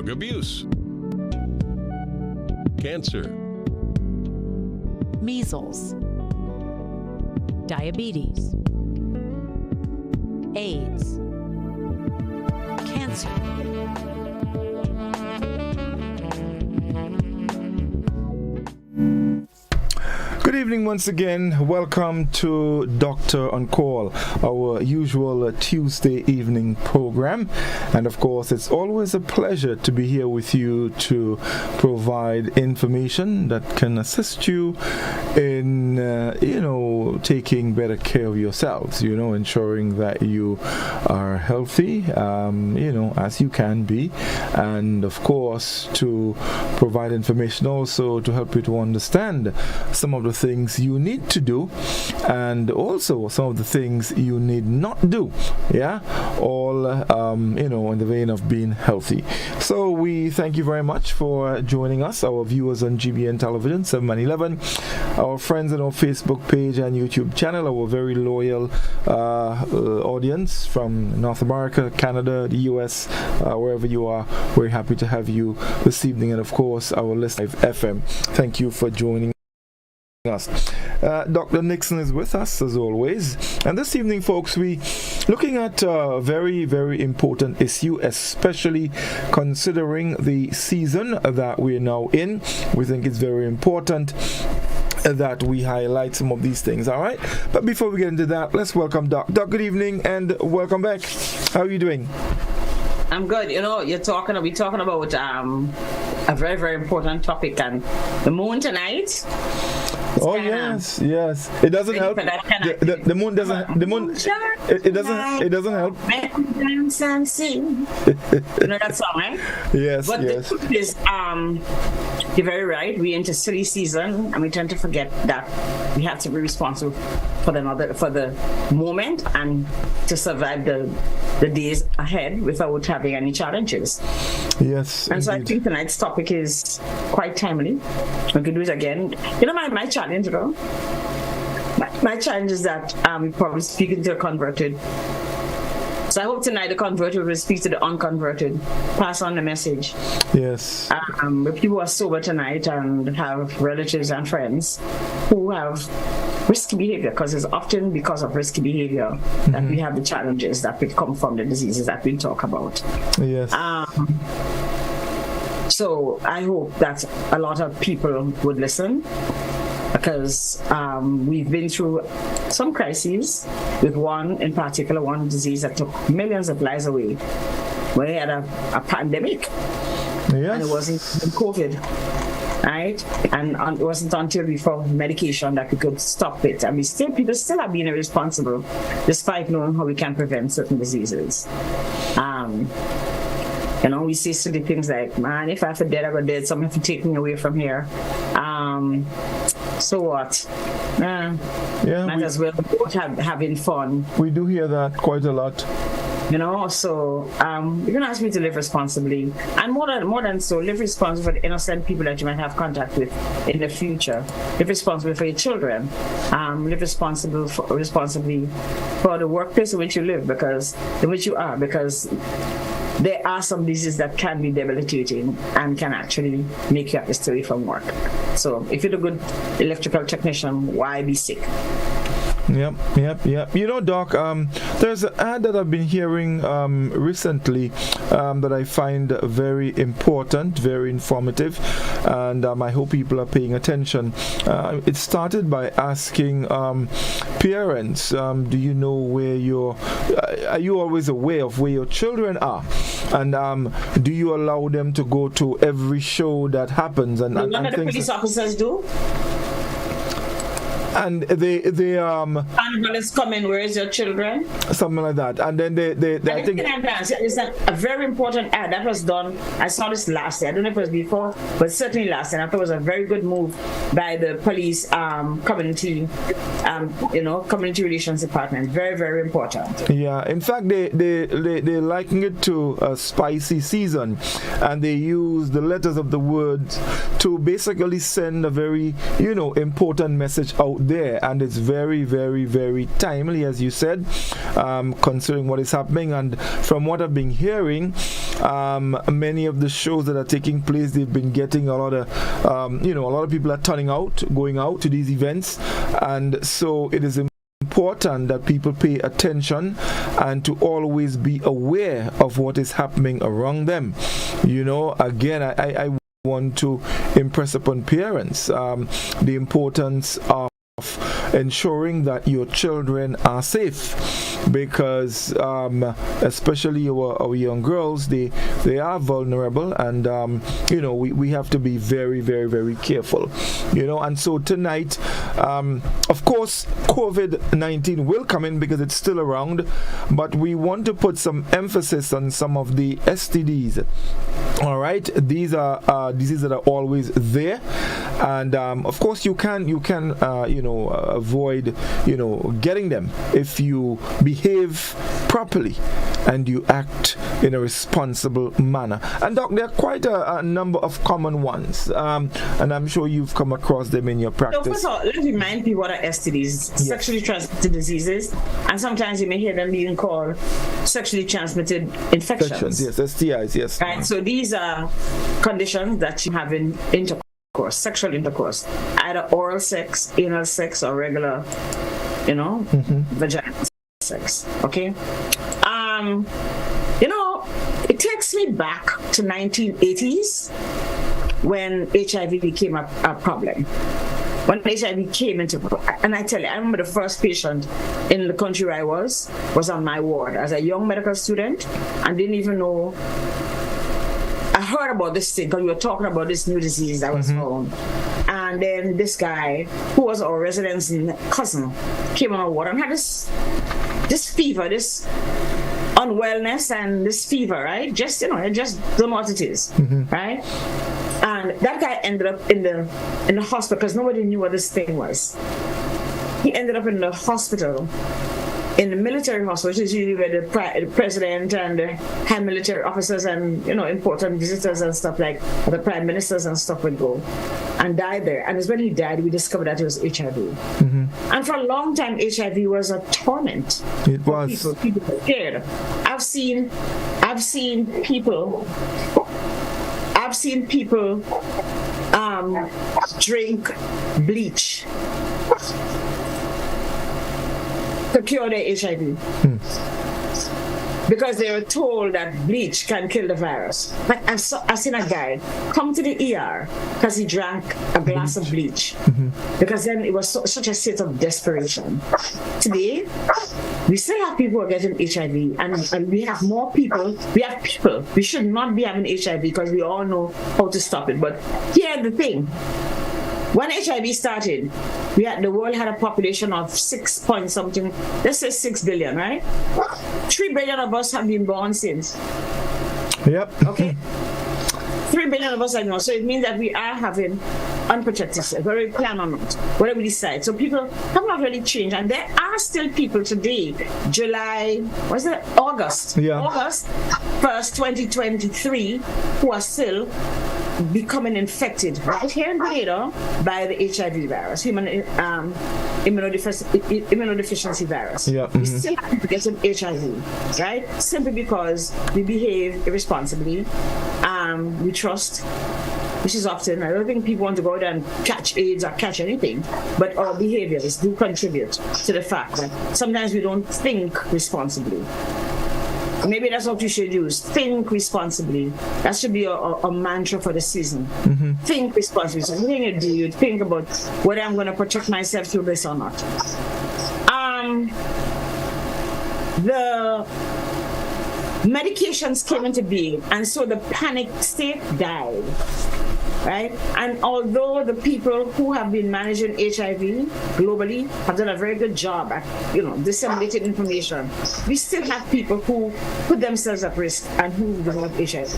drug abuse, cancer, measles, diabetes, AIDS, cancer. Good evening once again. Welcome to Doctor on Call, our usual Tuesday evening program. And of course, it's always a pleasure to be here with you to provide information that can assist you in, taking better care of yourselves, ensuring that you are healthy, as you can be. And of course, to provide information also to help you to understand some of the things you need to do and also some of the things you need not do, all in the vein of being healthy. So we thank you very much for joining us, our viewers on GBN Television 711, our friends on our Facebook page and YouTube channel, our very loyal audience from North America, Canada, the US, wherever you are. We're happy to have you this evening, and of course our listeners FM. Thank you for joining us. Dr. Nixon is with us as always, and this evening, folks, we looking at a very, very important issue, especially considering the season that we're now in. We think it's very important that we highlight some of these things, all right? But before we get into that, let's welcome Doc. Doc, good evening and welcome back. How are you doing? I'm good. We're talking about a very, very important topic, and the moon tonight. Oh yes. It doesn't help. The moon doesn't. The moon. It doesn't. It doesn't help. Dance and sing. You know that song, right? Yes. But yes. the truth is, you're very right. We're into silly season, and we tend to forget that we have to be responsible for the moment and to survive the days ahead without having any challenges. Yes. And so I think tonight's topic is quite timely. We can do it again. My challenge, though. My challenge is that we're probably speaking to a converted. So I hope tonight the converted will speak to the unconverted, pass on the message. Yes. If people are sober tonight and have relatives and friends who have risky behavior, because it's often because of risky behavior that we have the challenges that will come from the diseases that we talk about. Yes. So I hope that a lot of people would listen, because we've been through some crises, with one disease that took millions of lives away. We had a pandemic, yes. And it wasn't COVID, right? And it wasn't until we found medication that we could stop it. And people still are being irresponsible, despite knowing how we can prevent certain diseases. We say silly things like, man, if I have to dead, I go dead. Someone have to take me away from here. So what? Might as well having fun. We do hear that quite a lot. So you're going to ask me to live responsibly. And more than so, live responsibly for the innocent people that you might have contact with in the future. Live responsibly for your children. Live responsibly for the workplace in which you live, because there are some diseases that can be debilitating and can actually make you have to stay away from work. So if you're a good electrical technician, why be sick? Yep. Doc, there's an ad that I've been hearing recently that I find very important, very informative, and I hope people are paying attention. It started by asking parents, do you know where are you always aware of where your children are? And do you allow them to go to every show that happens? And what do the police officers do? And they Carnival is coming, where is your children? Something like that. And then they I think it's a very important ad that was done. I saw this last year. I don't know if it was before, but certainly last year. I thought it was a very good move by the police community relations department. Very, very important. Yeah. In fact, they liken it to a spicy season, and they use the letters of the words to basically send a very important message out there, and it's very, very, very timely, as you said, considering what is happening. And from what I've been hearing, many of the shows that are taking place, they've been getting a lot of, a lot of people are going out to these events, and so it is important that people pay attention and to always be aware of what is happening around them. Again, I want to impress upon parents the importance of ensuring that your children are safe, because especially our young girls, they are vulnerable, and we have to be very, very, very careful. And so tonight, of course, COVID-19 will come in because it's still around, but we want to put some emphasis on some of the STDs. All right, these are diseases that are always there, and of course you can avoid getting them if you behave properly and you act in a responsible manner. And Doc, there are quite a number of common ones, and I'm sure you've come across them in your practice. So first of all, let's remind people what are STDs, sexually transmitted diseases, and sometimes you may hear them being called sexually transmitted infections. Yes, STIs, yes. Right, so these are conditions that you have in sexual intercourse, either oral sex, anal sex, or regular, vaginal sex. Okay, it takes me back to 1980s when HIV became a problem. When HIV came into, and I tell you, I remember the first patient in the country where I was on my ward as a young medical student, and didn't even know. I heard about this thing because we were talking about this new disease that was found. And then this guy, who was our resident's cousin, came on our ward and had this fever, this unwellness and this fever, right? Just, I just don't know what it is, right? And that guy ended up in the hospital because nobody knew what this thing was. He ended up in the hospital, in the military hospital, which is usually where the president and the high military officers and important visitors and stuff like the prime ministers and stuff would go, and died there. And it's when he died we discovered that it was HIV. And for a long time HIV was a torment. It was. People were scared. I've seen people drink bleach to cure their HIV. Because they were told that bleach can kill the virus. But I've seen a guy come to the ER because he drank a glass of bleach. Because then it was such a state of desperation. Today, we still have people who are getting HIV, and we have more people. We should not be having HIV because we all know how to stop it. But here's the thing. When HIV started, the world had a population of 6 point something, let's say 6 billion, right? 3 billion of us have been born since. Yep. Okay. 3 billion of us are now. So it means that we are having unprotected sex, whether we plan or not, whatever we decide. So people have not really changed. And there are still people today, August 1st, 2023, who are still becoming infected right here in Grenada by the HIV virus, human immunodeficiency virus. We still have people getting HIV, right? Simply because we behave irresponsibly, we trust, which is often, I don't think people want to go out and catch AIDS or catch anything, but our behaviors do contribute to the fact that sometimes we don't think responsibly. Maybe that's what you should use. Think responsibly. That should be a mantra for the season. Think responsibly. So everything you do, you think about whether I'm going to protect myself through this or not. The medications came into being, and so the panic state died. Right? And although the people who have been managing HIV globally have done a very good job at, disseminating information, we still have people who put themselves at risk and who develop HIV.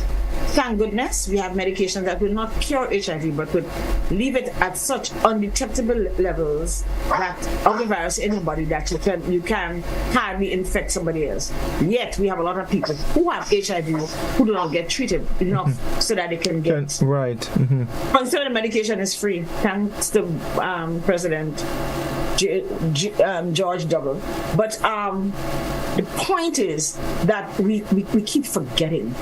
Thank goodness we have medications that will not cure HIV, but would leave it at such undetectable levels of the virus in the body that you can hardly infect somebody else. Yet we have a lot of people who have HIV who do not get treated enough so that they can get right. Consider the medication is free, thanks to President George W. But the point is that we keep forgetting.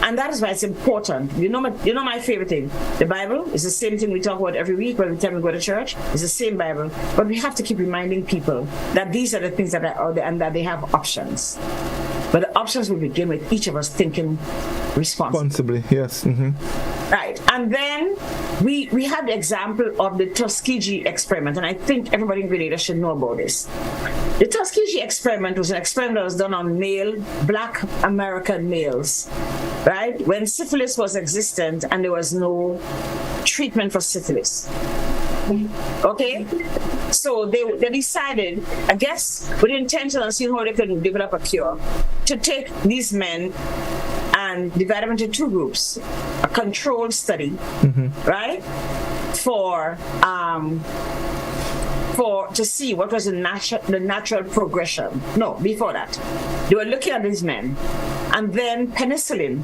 And that is why it's important. You know my favorite thing. The Bible is the same thing we talk about every week every time we go to church. It's the same Bible. But we have to keep reminding people that these are the things that are out there and that they have options. But the options will begin with each of us thinking responsibly. Yes. Mm-hmm. Right. And then we have the example of the Tuskegee experiment. And I think everybody in Grenada should know about this. The Tuskegee experiment was an experiment that was done on black American males, right? When syphilis was existent and there was no treatment for syphilis. Okay? So they decided, I guess, with the intention of seeing how they could develop a cure, to take these men and divide them into two groups, a controlled study, right? To see what was the natural progression. No, before that. They were looking at these men. And then penicillin,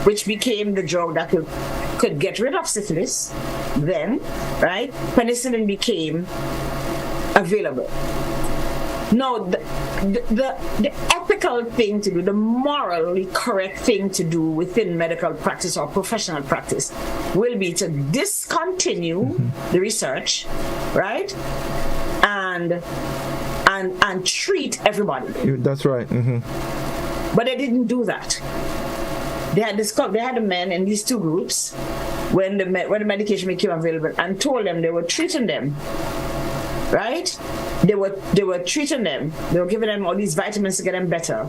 which became the drug that could get rid of syphilis, then, right, penicillin became available. Now, the ethical thing to do, the morally correct thing to do within medical practice or professional practice will be to discontinue the research, right? And treat everybody. That's right. But they didn't do that. They had the men in these two groups when the medication became available and told them they were treating them. Right? They were treating them. They were giving them all these vitamins to get them better.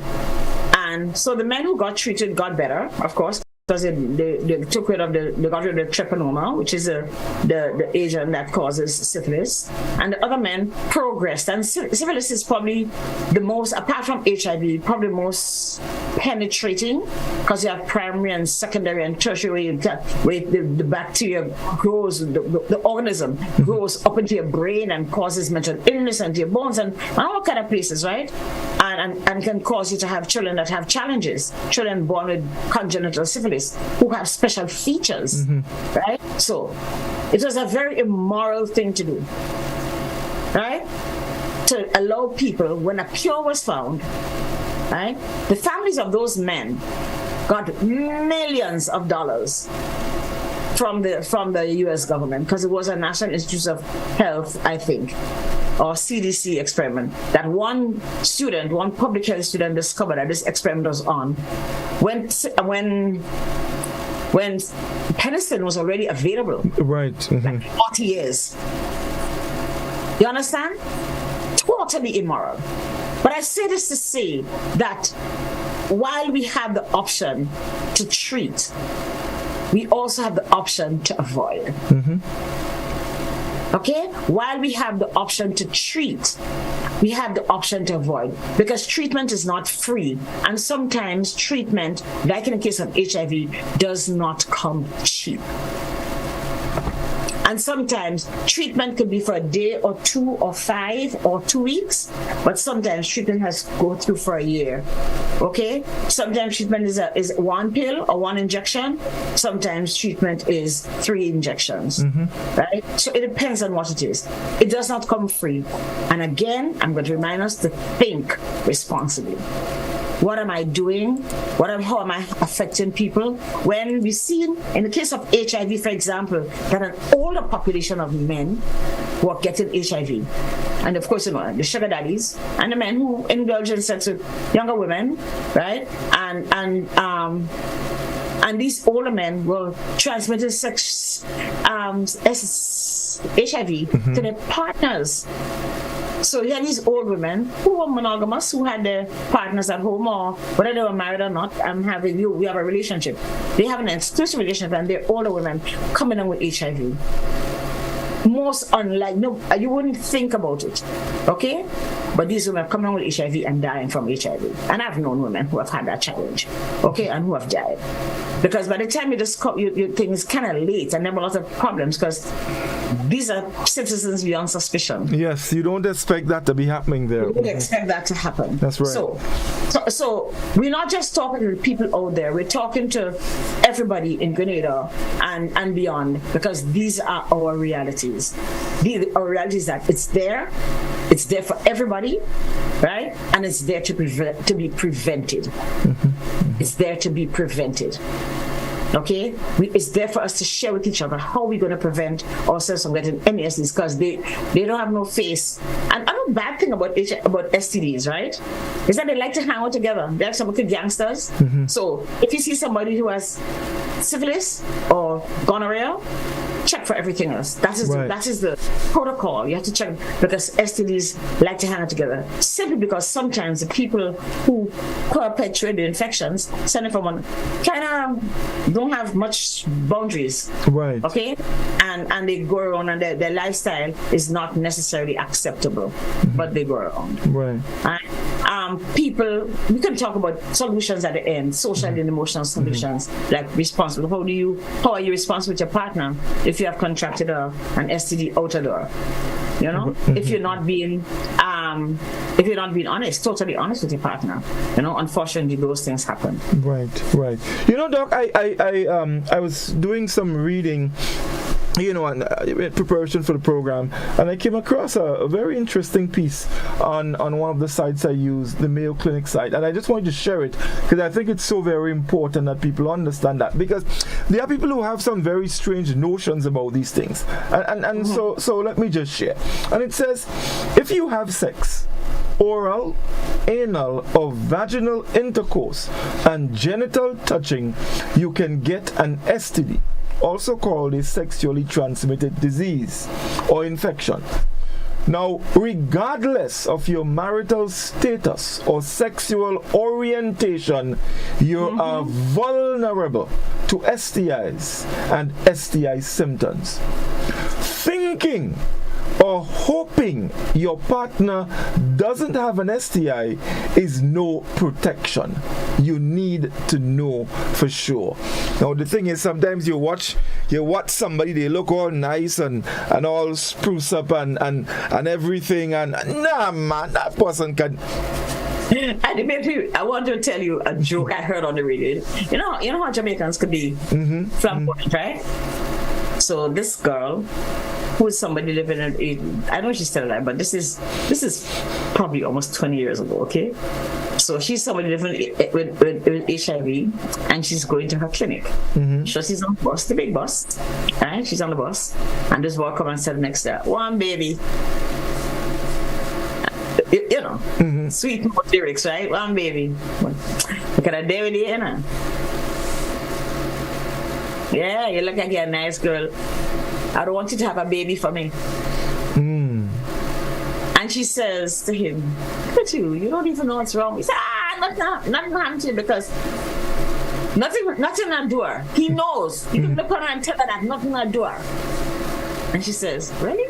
And so the men who got treated got better, of course, because they took rid of they got rid of the treponema, which is the agent that causes syphilis, and the other men progressed. And syphilis is probably the most, apart from HIV, probably the most penetrating, because you have primary and secondary and tertiary, where the bacteria grows, the organism grows up into your brain and causes mental illness and your bones and all kind of places, right? And can cause you to have children that have challenges, children born with congenital syphilis, who have special features, right? So it was a very immoral thing to do, right? To allow people, when a cure was found, right? The families of those men got millions of dollars from the U.S. government, because it was a National Institute of Health, I think, or CDC experiment, that one public health student discovered that this experiment was on when penicillin was already available. Right. Like 40 years. You understand? Totally immoral. But I say this to say that while we have the option to treat, we also have the option to avoid. Okay? While we have the option to treat, we have the option to avoid, because treatment is not free. And sometimes treatment, like in the case of HIV, does not come cheap. And sometimes treatment could be for a day or 2 or 5 or 2 weeks, but sometimes treatment has to go through for a year. Okay? Sometimes treatment is 1 pill or 1 injection. Sometimes treatment is 3 injections. Right? So it depends on what it is. It does not come free. And again, I'm going to remind us to think responsibly. What am I doing? How am I affecting people? When we see, in the case of HIV, for example, that an older population of men who are getting HIV, and of course, the sugar daddies, and the men who indulge in sex with younger women, right? And these older men will transmit HIV to their partners. So you had these old women who were monogamous, who had their partners at home, or whether they were married or not, we have a relationship. They have an exclusive relationship, and they're older women coming in with HIV. Most unlike, no, you wouldn't think about it, okay? but these women are coming with HIV and dying from HIV. And I've known women who have had that challenge, okay, and who have died. Because by the time you discover, you think it's kind of late, and there are a lot of problems because these are citizens beyond suspicion. Yes, you don't expect that to be happening there. You don't expect that to happen. That's right. So we're not just talking to the people out there, we're talking to everybody in Grenada and beyond, because these are our realities. Our reality is that it's there for everybody, right? And it's there to be prevented. It's there to be prevented. Okay, it's there for us to share with each other how we're going to prevent ourselves from getting any STDs, because they don't have no face. And another bad thing about STDs, right, is that they like to hang out together. They're some good gangsters. So if you see somebody who has syphilis or gonorrhea, check for everything else. That is the protocol. You have to check, because STDs like to hang out together, simply because sometimes the people who perpetuate the infections, sending from one, kind of don't have much boundaries. Right. Okay? And they go around, and their lifestyle is not necessarily acceptable, but they go around. Right. People, we can talk about solutions at the end, social and emotional solutions, like responsible. How are you responsible with your partner if you have contracted an STD out the door? You know, if you're not being honest, totally honest with your partner, you know, unfortunately those things happen. Right. You know, Doc, I was doing some reading, you know, in preparation for the program, and I came across a very interesting piece on one of the sites I use, the Mayo Clinic site, and I just wanted to share it because I think it's so very important that people understand that, because there are people who have some very strange notions about these things, and so let me just share. And it says, if you have sex, oral, anal, or vaginal intercourse and genital touching, you can get an STD, also called a sexually transmitted disease or infection. Now, regardless of your marital status or sexual orientation, you are vulnerable to STIs and STI symptoms. Thinking or hoping your partner doesn't have an STI is no protection. You need to know for sure. Now the thing is, sometimes you watch somebody, they look all nice and all spruce up and everything, and nah man, that person can. And I want to tell you a joke I heard on the radio. You know how Jamaicans could be flamboyant, right? So this girl, who is somebody living in, I know she's still alive, but this is probably almost 20 years ago, okay? So she's somebody living with HIV, and she's going to her clinic. So she's on the bus, the big bus, right? She's on the bus, and this boy come and said next to her, one baby. You know, sweet lyrics, right? One baby. Look at that day with you, you know? Yeah, you look like you're a nice girl. I don't want you to have a baby for me. And she says to him, look at you don't even know what's wrong. He said, nothing happened to you, because nothing I do her. He knows. You can look at her and tell her that nothing I do her. And she says, really?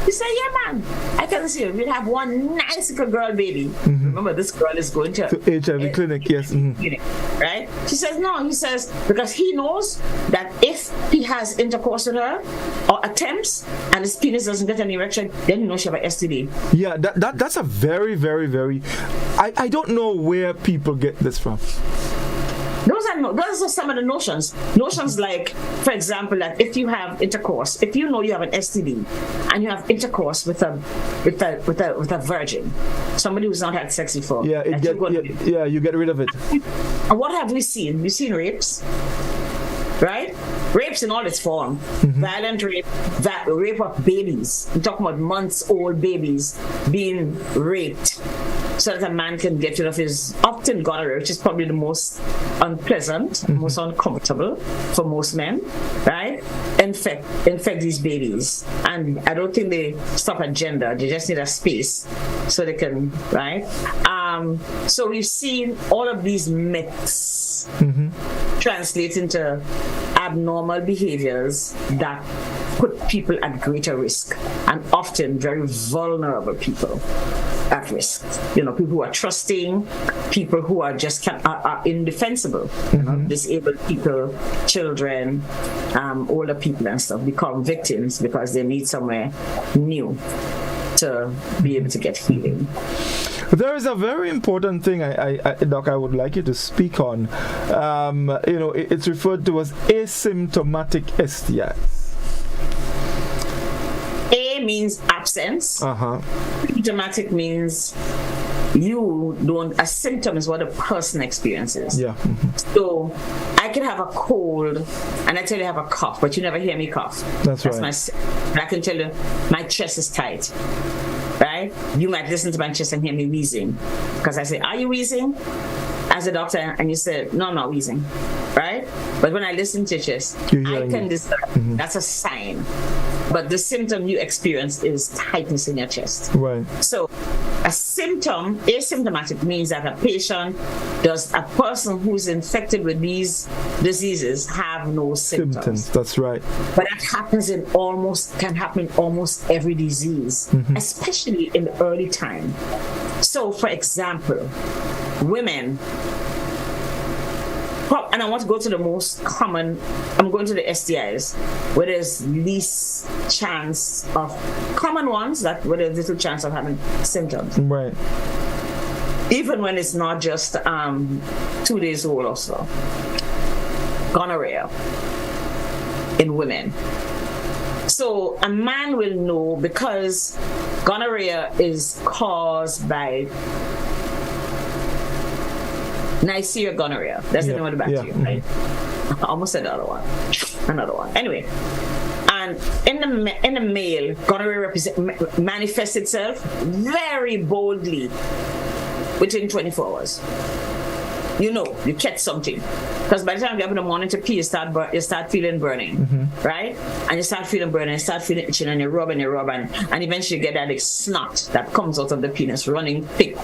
He said, yeah, man. I can see you. We'll have one nice little girl baby. Remember, this girl is going to HIV clinic, yes. Clinic, right? She says, no. He says, because he knows that if he has intercourse with her or attempts and his penis doesn't get any erection, then you know she have an STD. Yeah, that's a very, very, very... I don't know where people get this from. Those are some of the notions. Notions like, for example, that if you have intercourse, if you know you have an STD and you have intercourse with a virgin, somebody who's not had sex before, you get rid of it. And what have we seen? We've seen rapes, right? Rapes in all its form. Violent rape, rape of babies. We're talking about months-old babies being raped, so that a man can get rid of his often gonorrhea, which is probably the most unpleasant, most uncomfortable for most men, right? Infect these babies. And I don't think they stop at gender, they just need a space so they can, right? So we've seen all of these myths translate into abnormal behaviors that put people at greater risk, and often very vulnerable people. at risk. People who are trusting, people who are just are indefensible, disabled people, children, older people and stuff become victims because they need somewhere new to be able to get healing. There is a very important thing, Doc, I would like you to speak on. It's referred to as asymptomatic STIs. A means absence. Symptomatic means a symptom is what a person experiences. Yeah. So I could have a cold and I tell you I have a cough, but you never hear me cough. That's right. I can tell you my chest is tight. Right? You might listen to my chest and hear me wheezing. Because I say, are you wheezing? As a doctor, and you say, no, I'm not wheezing. Right? But when I listen to your chest, I can discern. That's a sign. But the symptom you experience is tightness in your chest. Right. So a symptom, asymptomatic, means that a person who's infected with these diseases have no symptoms. That's right. But that can happen in almost every disease, especially in the early time. So, for example, women, and I want to go to the most common, I'm going to the STIs, where there's least chance of, common ones, where there's little chance of having symptoms. Right. Even when it's not just 2 days old or so. Gonorrhea in women. So a man will know, because gonorrhea is caused by Neisseria gonorrhea. That's the name of the bacteria, right? I almost said another one. Anyway, and in the male, gonorrhea manifests itself very boldly within 24 hours. You catch something. Because by the time you get up in the morning to pee, you start feeling burning, right? And you start feeling burning, you start feeling itching, and you rub, and eventually you get that snot that comes out of the penis, running thick,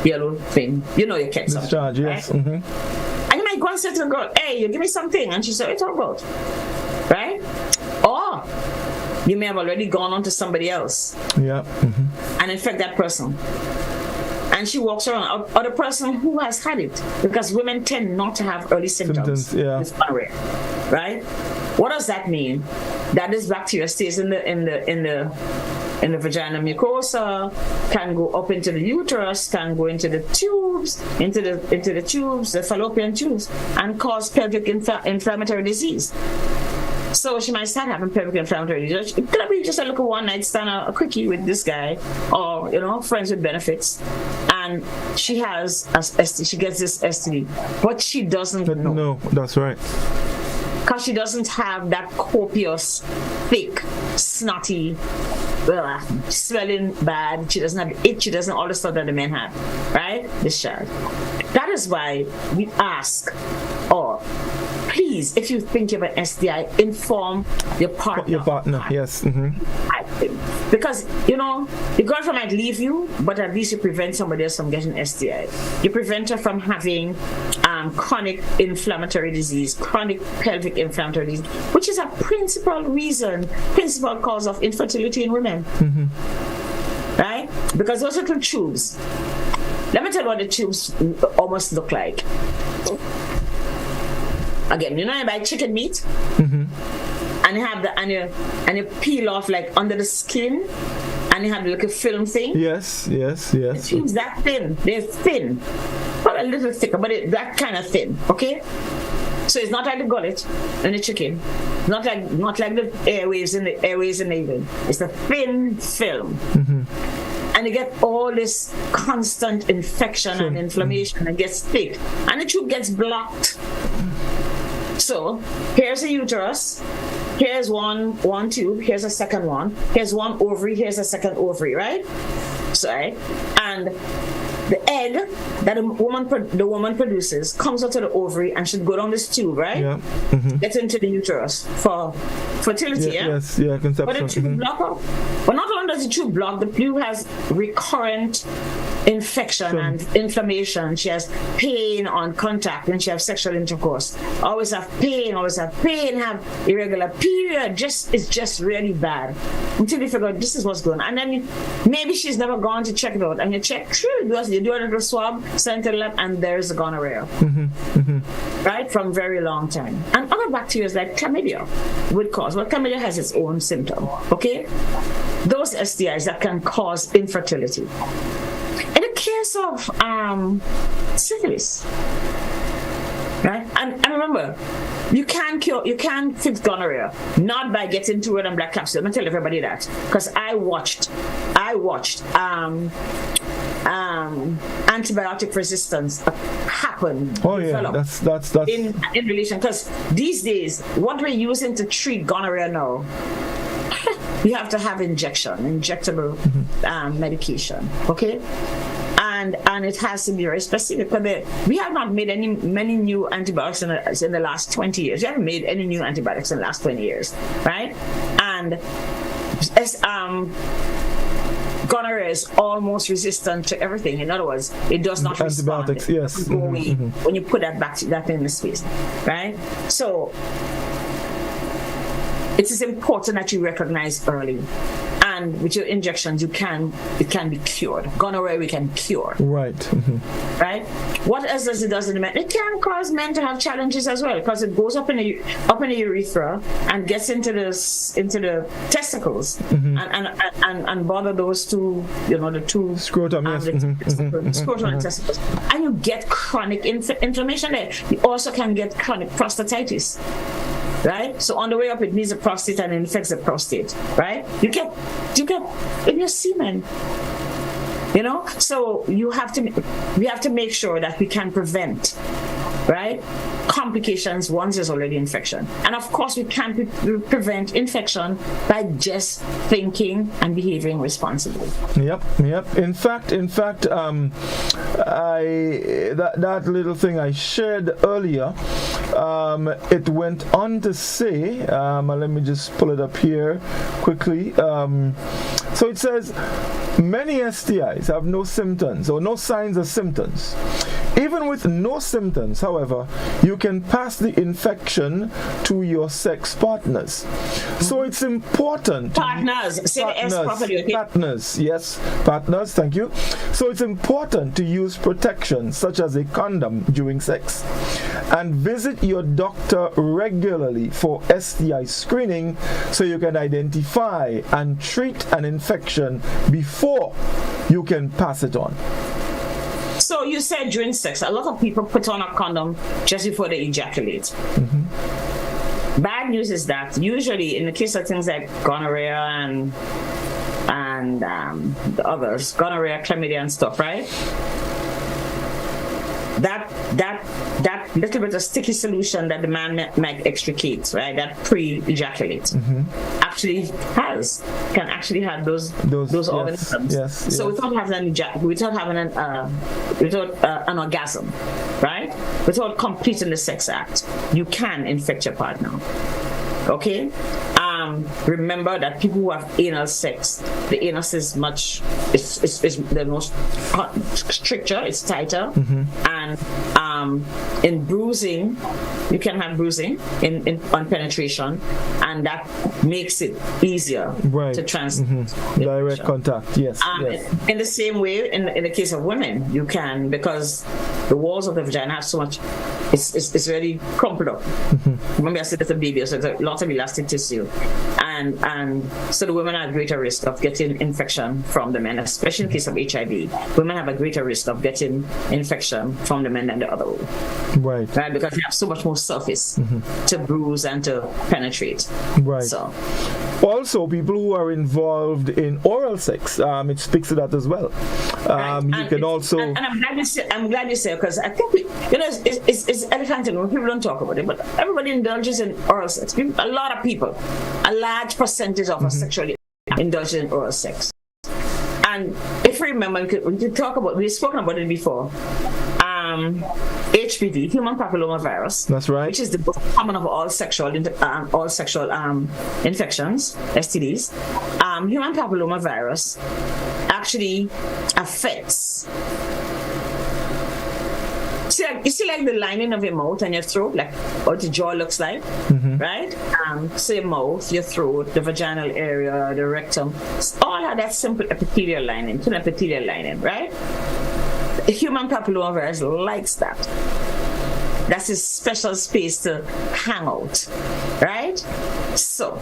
yellow thing. You catch something. Discharge, yes. Right? And you might go and say to the girl, hey, you give me something. And she said, what are you talking about? Right? Or you may have already gone on to somebody else. Yeah. And infect that person. And she walks around, or the person who has had it, because women tend not to have early symptoms with gonorrhea, right? What does that mean? That this bacteria stays in the vaginal mucosa, can go up into the uterus, can go into the tubes, the fallopian tubes, and cause pelvic inflammatory disease. So she might start having pelvic inflammatory disease. It could be just a little one-night stand, a quickie with this guy, or friends with benefits, and she has she gets this STD, but she doesn't know. No, that's right. Because she doesn't have that copious, thick, snotty, swelling bad. She doesn't have itch. She doesn't all the stuff that the men have, right? Discharge. That is why we ask, please, if you think you have an STI, inform your partner. Your partner, yes. Because, your girlfriend might leave you, but at least you prevent somebody else from getting STI. You prevent her from having chronic inflammatory disease, chronic pelvic inflammatory disease, which is a principal cause of infertility in women. Right? Because those little tubes, let me tell you what the tubes almost look like. Again, you buy chicken meat, and you have and you peel off like under the skin, and you have like a film thing. Yes. The tubes that thin, they're thin, but a little thicker, but that kind of thin. Okay, so it's not like the gullet in the chicken, not like the airways in the even. It's a thin film. And you get all this constant infection and inflammation, and gets thick, and the tube gets blocked. So here's a uterus, here's one tube, here's a second one, here's one ovary, here's a second ovary, right? And the egg that the woman produces comes out of the ovary and should go down this tube, right? Yeah. Get into the uterus for fertility, Yes, conception. But the tube block up. But not only does the tube block, the tube has recurrent infection and inflammation. She has pain on contact when she has sexual intercourse. Always have pain, have irregular period. It's just really bad. Until you figure out this is what's going on. And then maybe she's never gone to check it out. And you check, sure, you do a little swab, send it to the lab, and there's a gonorrhea. Right? From very long time. And other bacteria like chlamydia would cause. Well, chlamydia has its own symptom. Okay? Those STIs that can cause infertility. In the case of syphilis, right? And remember, you can fix gonorrhea not by getting to red and black capsule. I'm gonna tell everybody that because I watched antibiotic resistance happen. Oh yeah, that's in relation, because these days what we're using to treat gonorrhea now, you have to have injectable medication, okay? And it has to be very specific. Because we have not made many new antibiotics in the last 20 years. We haven't made any new antibiotics in the last 20 years, right? And gonorrhea is almost resistant to everything. In other words, it does not respond. Antibiotics, yes. When you put that in the space, right? So it is important that you recognize early. And with your injections, it can be cured. Gonorrhea we can cure. Right. Right. What else does it do in the men? It can cause men to have challenges as well, because it goes up in the urethra and gets into the testicles and bother those two, the two scrotum, scrotum and testicles, and you get chronic inflammation there. You also can get chronic prostatitis. Right? So on the way up, it needs a prostate and it infects the prostate. Right? You get in your semen. So we have to make sure that we can prevent, right, complications once there's already infection. And of course, we can't prevent infection by just thinking and behaving responsibly. Yep. In fact, that little thing I shared earlier, it went on to say, let me just pull it up here quickly. So it says, many STIs have no symptoms or no signs or symptoms. Even with no symptoms, however, you can pass the infection to your sex partners. So it's important. Partners. Say the S properly. Okay? Partners. Yes. Partners. Thank you. So it's important to use protection such as a condom during sex, and visit your doctor regularly for STI screening so you can identify and treat an infection before you can pass it on. So you said during sex, a lot of people put on a condom just before they ejaculate. Bad news is that usually in the case of things like gonorrhea and the others, gonorrhea, chlamydia and stuff, right? That little bit of sticky solution that the man might extricate, right? That pre-ejaculate actually can actually have those organisms. Yes. So without having an orgasm, right? Without completing the sex act, you can infect your partner. Okay. Remember that people who have anal sex, the anus is it's the most stricter, it's tighter, and in bruising, you can have bruising on penetration, and that makes it easier to transmit direct contact. Yes. In the same way, in the case of women, you can, because the walls of the vagina have so much. It's really crumpled up. Remember, I said it's a baby, so there's a lot of elastic tissue, and so the women are at greater risk of getting infection from the men, especially in the case of HIV. Women have a greater risk of getting infection from the men than the other way. Right, because they have so much more surface to bruise and to penetrate. Right. So. Also, people who are involved in oral sex, it speaks to that as well. You can also. And I'm glad you say, because I think it's elephant in the room. People don't talk about it, but everybody indulges in oral sex. A lot of people, a large percentage of us sexually indulge in oral sex. And if you remember, we've spoken about it before. HPV, human papillomavirus. That's right. Which is the most common of all sexual infections, STDs. human papillomavirus actually affects. You see like the lining of your mouth and your throat, like what the jaw looks like, right? So your mouth, your throat, the vaginal area, the rectum, all have that simple epithelial lining, thin epithelial lining, right? The human papillomavirus likes that. That's his special space to hang out, right? So,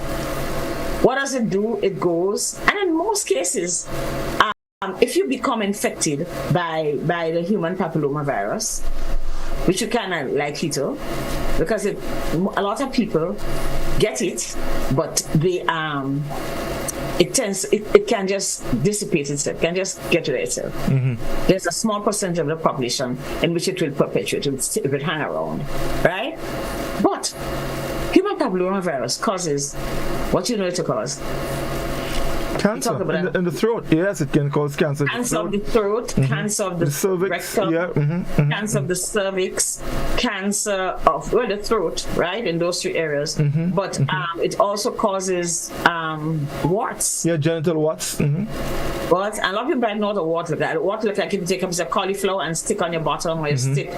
what does it do? It goes, and in most cases, if you become infected by the human papillomavirus, which you kind of likely to, because a lot of people get it, but they it can just dissipate itself, can just get rid of itself. There's a small percentage of the population in which it will perpetuate, it will hang around, right? But human papillomavirus causes what you know it to cause. Cancer in the throat. Yes, it can cause cancer. Cancer of the throat, cancer of the cervix, rectum, cancer of the cervix, cancer of the throat, right? In those three areas. But it also causes warts. Yeah, genital warts. Warts. And a lot of people might know what a wart looks like. A wart looks like if you take a piece of cauliflower and stick on your bottom, or you stick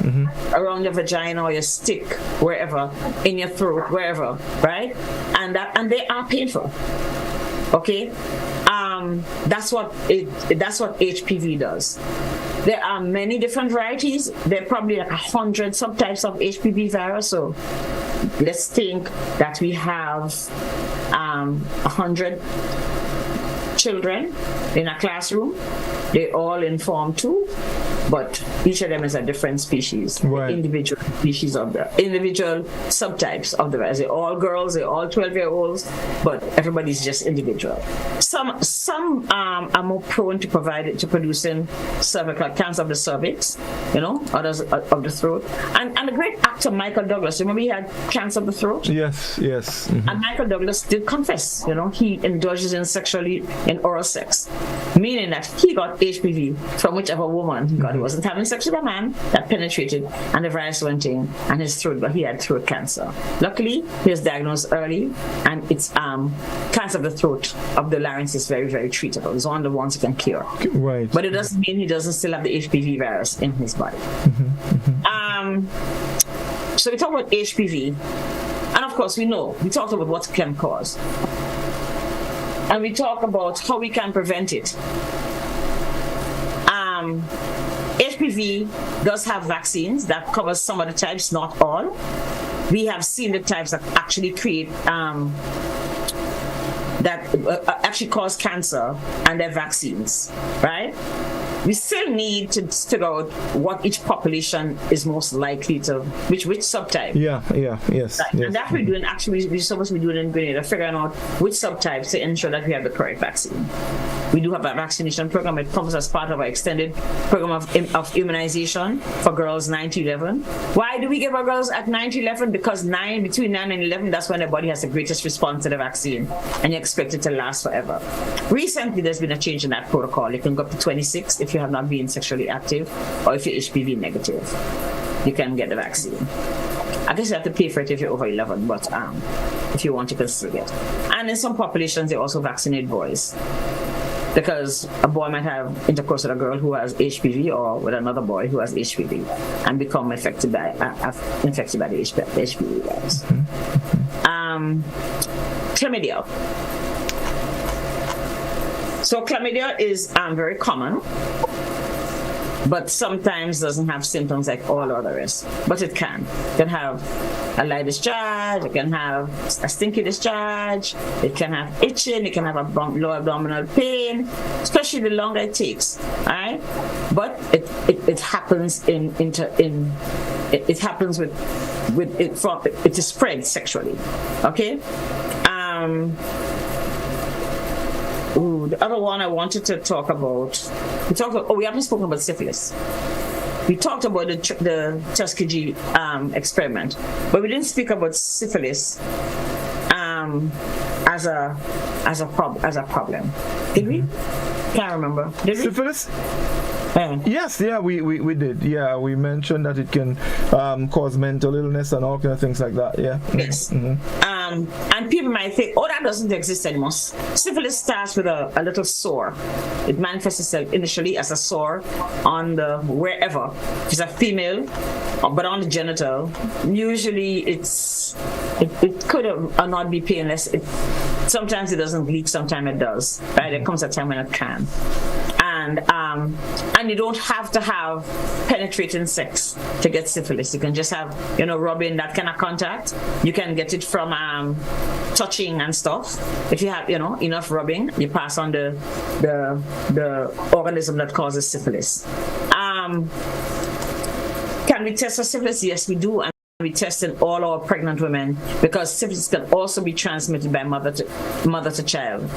around your vagina, or you stick wherever in your throat, wherever, right? And they are painful. Okay, that's what HPV does. There are many different varieties. There are probably like 100 subtypes of HPV virus. So let's think that we have 100 children in a classroom. They all inform too, but each of them is a different species, right. Individual species of the individual subtypes of the virus. They're all girls, they're all 12-year-olds, but everybody's just individual. Some are more prone to producing cervical cancer of the cervix, others of the throat. And the great actor Michael Douglas, remember he had cancer of the throat? Yes. And Michael Douglas did confess, he indulges in oral sex, meaning that he got HPV from whichever woman he got. He wasn't having sex with a man that penetrated, and the virus went in, and his throat, but he had throat cancer. Luckily, he was diagnosed early, and it's cancer of the throat, of the larynx, is very, very treatable. It's one of the ones you can cure. Right. But it doesn't mean he doesn't still have the HPV virus in his body. So we talk about HPV, and of course we talked about what it can cause. And we talk about how we can prevent it. HPV does have vaccines that cover some of the types, not all. We have seen the types that actually create actually cause cancer, and their vaccines, right? We still need to figure out what each population is most likely to, which subtype. Yes. Right. And that we're doing, actually, we're supposed to be doing in Grenada, figuring out which subtypes to ensure that we have the correct vaccine. We do have a vaccination program. It comes as part of our extended program of immunization for girls 9 to 11. Why do we give our girls at 9 to 11? Because between 9 and 11, that's when their body has the greatest response to the vaccine, and you expect it to last forever. Recently, there's been a change in that protocol. You can go up to 26 if you have not been sexually active, or if you're HPV negative. You can get the vaccine. I guess you have to pay for it if you're over 11, but if you want, you can still get it. And in some populations, they also vaccinate boys, because a boy might have intercourse with a girl who has HPV, or with another boy who has HPV, and become infected by the HPV virus. Chlamydia. So chlamydia is very common, but sometimes doesn't have symptoms like all other rest. But it can. It can have a light discharge, it can have a stinky discharge, it can have itching, it can have a low abdominal pain, especially the longer it takes. All right? But it happens it happens with it from it is spread sexually. Okay? The other one I wanted to talk about, we haven't spoken about syphilis. We talked about the Tuskegee experiment, but we didn't speak about syphilis as a problem. Did we? Can't remember. Did we? Syphilis? Yes, we did. Yeah, we mentioned that it can cause mental illness and all kind of things like that. Yeah. Yes. And people might think, oh, that doesn't exist anymore. Syphilis starts with a little sore. It manifests itself initially as a sore on the wherever. If it's a female, but on the genital, usually it could not be painless. Sometimes it doesn't bleed, sometimes it does. Right? There comes a time when it can. And you don't have to have penetrating sex to get syphilis. You can just have, rubbing, that kind of contact. You can get it from touching and stuff. If you have, enough rubbing, you pass on the organism that causes syphilis. Can we test for syphilis? Yes, we do. And we test in all our pregnant women because syphilis can also be transmitted by mother to child.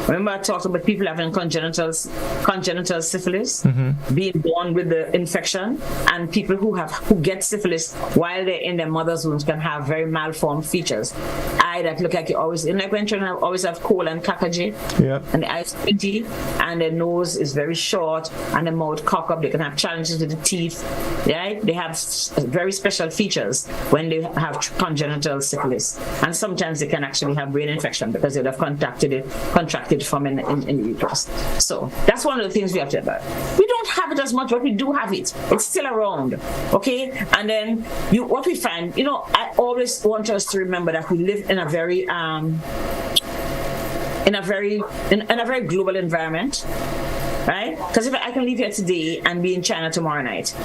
Remember I talked about people having congenital syphilis, being born with the infection, and people who get syphilis while they're in their mother's womb can have very malformed features. Eye that look like like when children always have cold and cacage, and the eyes squinty, and their nose is very short, and the mouth cock up. They can have challenges with the teeth. Right? They have very special features when they have congenital syphilis, and sometimes they can actually have brain infection because they would have contracted from in the uterus. So that's one of the things we have to about. We don't have it as much, but we do have it. It's still around, okay? And then what we find, I always want us to remember that we live in a very global environment, right? Because if I can leave here today and be in China tomorrow night,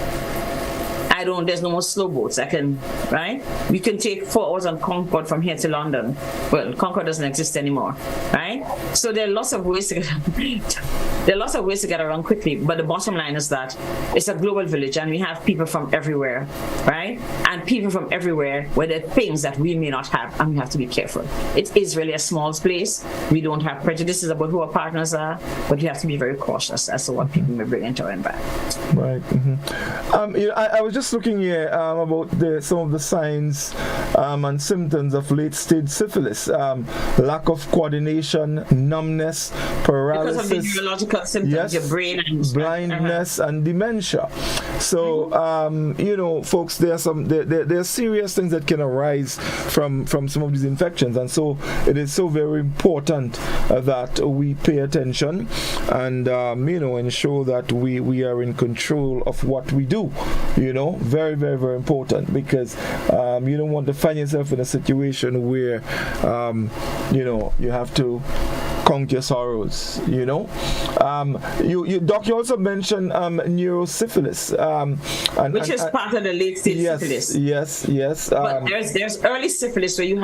there's no more slow boats. Right? We can take 4 hours on Concorde from here to London. Well, Concorde doesn't exist anymore, right? So there are lots of ways to get around quickly. But the bottom line is that it's a global village, and we have people from everywhere, right? And people from everywhere, where there are things that we may not have, and we have to be careful. It is really a small place. We don't have prejudices about who our partners are, but we have to be very cautious as to what people may bring into our environment. Right. I was just looking here about some of the signs and symptoms of late-stage syphilis. Lack of coordination, numbness, paralysis. Because of the neurological symptoms, your brain and blindness and dementia. So, folks, there are serious things that can arise from some of these infections, and so it is so very important that we pay attention and ensure that we are in control of what we do. Very, very, very important, because you don't want to find yourself in a situation where you have to count your sorrows. Doc, you also mentioned neurosyphilis, which is part of the late stage syphilis. Yes. But there's early syphilis where you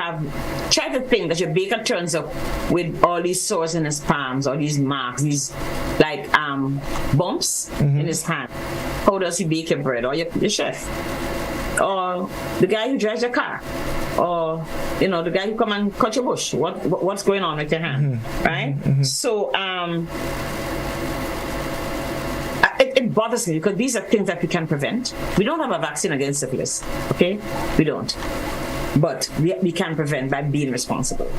try to think that your baker turns up with all these sores in his palms, or these marks, these like bumps in his hand. How does he bake your bread, or your chef, or the guy who drives your car, or the guy who come and cut your bush? What's going on with your hand, right? So it bothers me because these are things that we can prevent. We don't have a vaccine against syphilis, okay? We don't. But we can prevent by being responsible,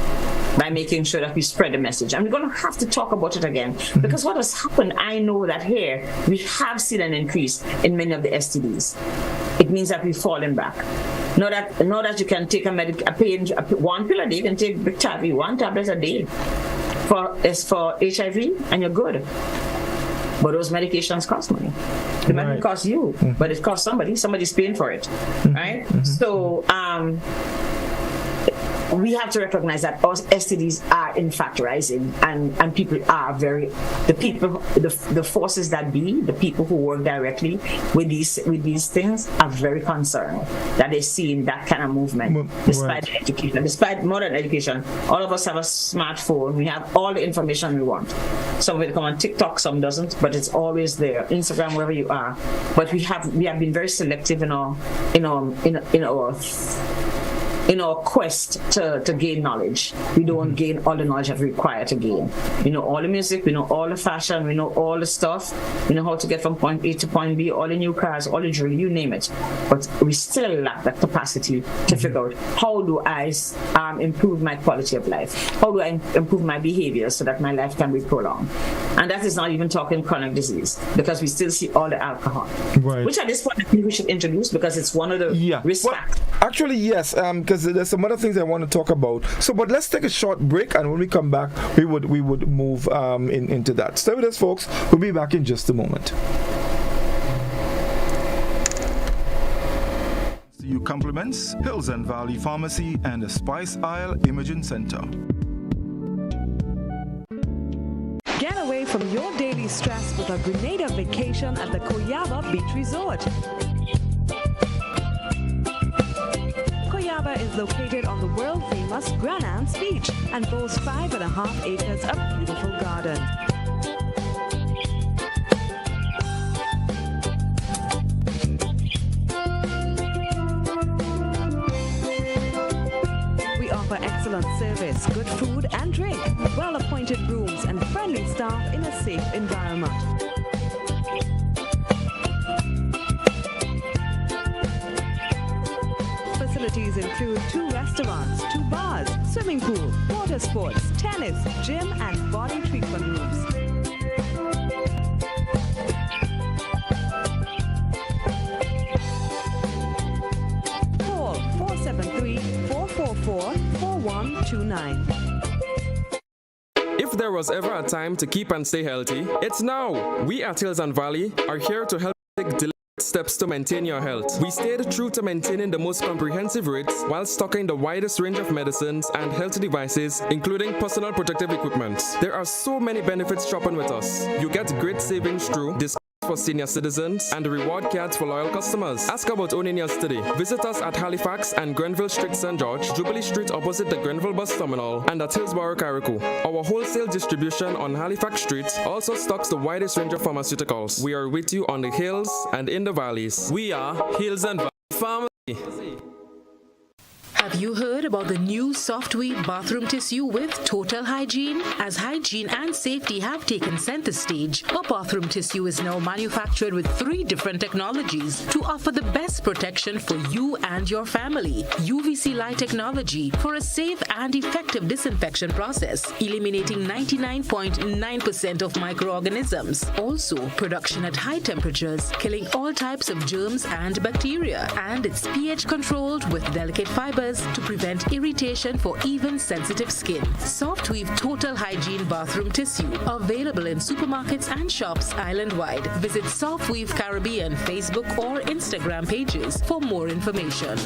by making sure that we spread the message. And we're going to have to talk about it again, because what has happened, I know that here we have seen an increase in many of the STDs. It means that we've fallen back. Know that you can take one pill a day. You can take Biktarvy, 1 tablet a day for HIV, and you're good. But those medications cost money. They might not cost you, but it costs somebody. Somebody's paying for it, right? So we have to recognize that STDs are in fact rising, and people are the forces that be, the people who work directly with these things are very concerned that they're seeing that kind of movement. Despite education, despite modern education, all of us have a smartphone. We have all the information we want. Some of it come on TikTok, some doesn't, but it's always there. Instagram, wherever you are. But we have been very selective in our quest to gain knowledge. We don't gain all the knowledge that we require to gain. We know all the music, we know all the fashion, we know all the stuff, we know how to get from point A to point B, all the new cars, all the jewelry, you name it. But we still lack that capacity to figure out, how do I improve my quality of life? How do I improve my behavior so that my life can be prolonged? And that is not even talking chronic disease, because we still see all the alcohol. Which at this point I think we should introduce, because it's one of the risk factors. Actually, yes, because there's some other things I want to talk about. So, but let's take a short break, and when we come back, we would move into that. Stay with us, folks. We'll be back in just a moment. You compliments Hills and Valley Pharmacy and the Spice Isle Imaging Center. Get away from your daily stress with a Grenada vacation at the Koyaba Beach Resort. Koyaba is located on the world-famous Grand Anse Beach and boasts 5.5 acres of beautiful garden. We offer excellent service, good food and drink, well-appointed rooms and friendly staff in a safe environment. Facilities include 2 restaurants, 2 bars, swimming pool, water sports, tennis, gym, and body treatment rooms. Call 473-444-4129. If there was ever a time to keep and stay healthy, it's now. We at Hills and Valley are here to help take deliberate steps to maintain your health. We stayed true to maintaining the most comprehensive rates while stocking the widest range of medicines and health devices, including personal protective equipment. There are so many benefits shopping with us. You get great savings through discounts for senior citizens and reward cards for loyal customers. Ask about owning yours today. Visit us at Halifax and Grenville Street, St. George, Jubilee Street opposite the Grenville Bus Terminal, and at Hillsborough, Carriacou. Our wholesale distribution on Halifax Street also stocks the widest range of pharmaceuticals. We are with you on the hills and in the valleys. We are Hills and Valley Pharmacy. Have you heard about the new Softweave bathroom tissue with total hygiene? As hygiene and safety have taken center stage, our bathroom tissue is now manufactured with 3 different technologies to offer the best protection for you and your family. UVC light technology for a safe and effective disinfection process, eliminating 99.9% of microorganisms. Also, production at high temperatures, killing all types of germs and bacteria. And it's pH controlled with delicate fibers to prevent irritation for even sensitive skin. Softweave Total Hygiene Bathroom Tissue, available in supermarkets and shops island-wide. Visit Softweave Caribbean Facebook or Instagram pages for more information.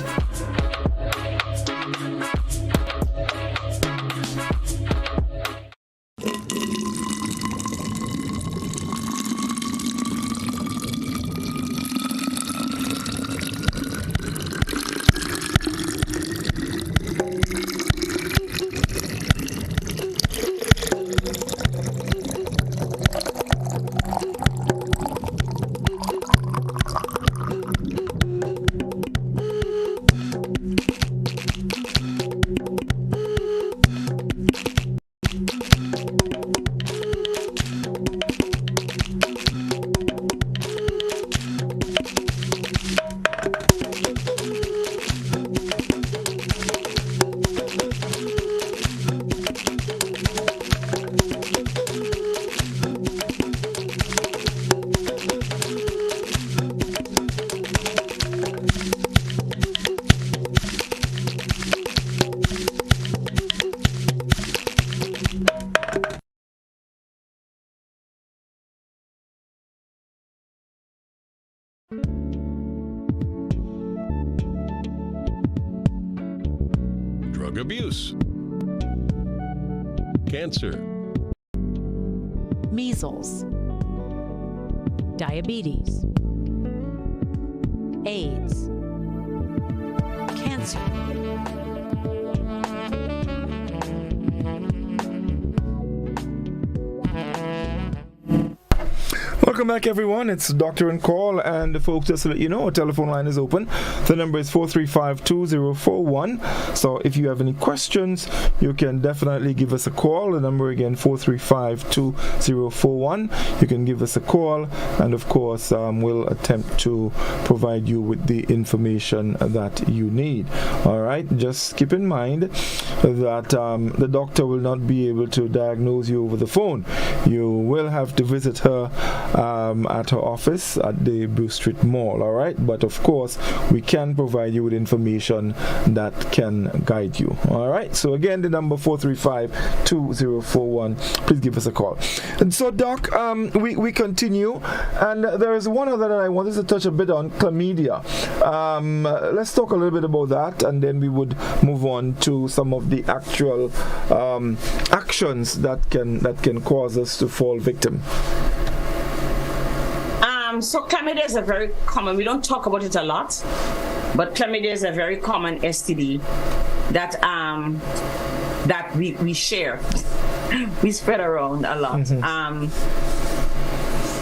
Drug abuse, cancer, measles, diabetes, AIDS, cancer. Welcome back, everyone. It's Dr. On Call, and folks, just to let you know, our telephone line is open. The number is 435-2041. So if you have any questions, you can definitely give us a call. The number again, 435-2041. You can give us a call, and of course, we'll attempt to provide you with the information that you need. All right, just keep in mind that the doctor will not be able to diagnose you over the phone. You will have to visit her at her office at the Bruce Street Mall, all right? But of course, we can provide you with information that can guide you, all right? So again, the number 435-2041. Please give us a call. And so, Doc, we continue, and there is one other that I wanted to touch a bit on, chlamydia. Let's talk a little bit about that, and then we would move on to some of the actual actions that can cause us to fall victim. So chlamydia is a very common, we don't talk about it a lot, but chlamydia is a very common STD that we share. We spread around a lot.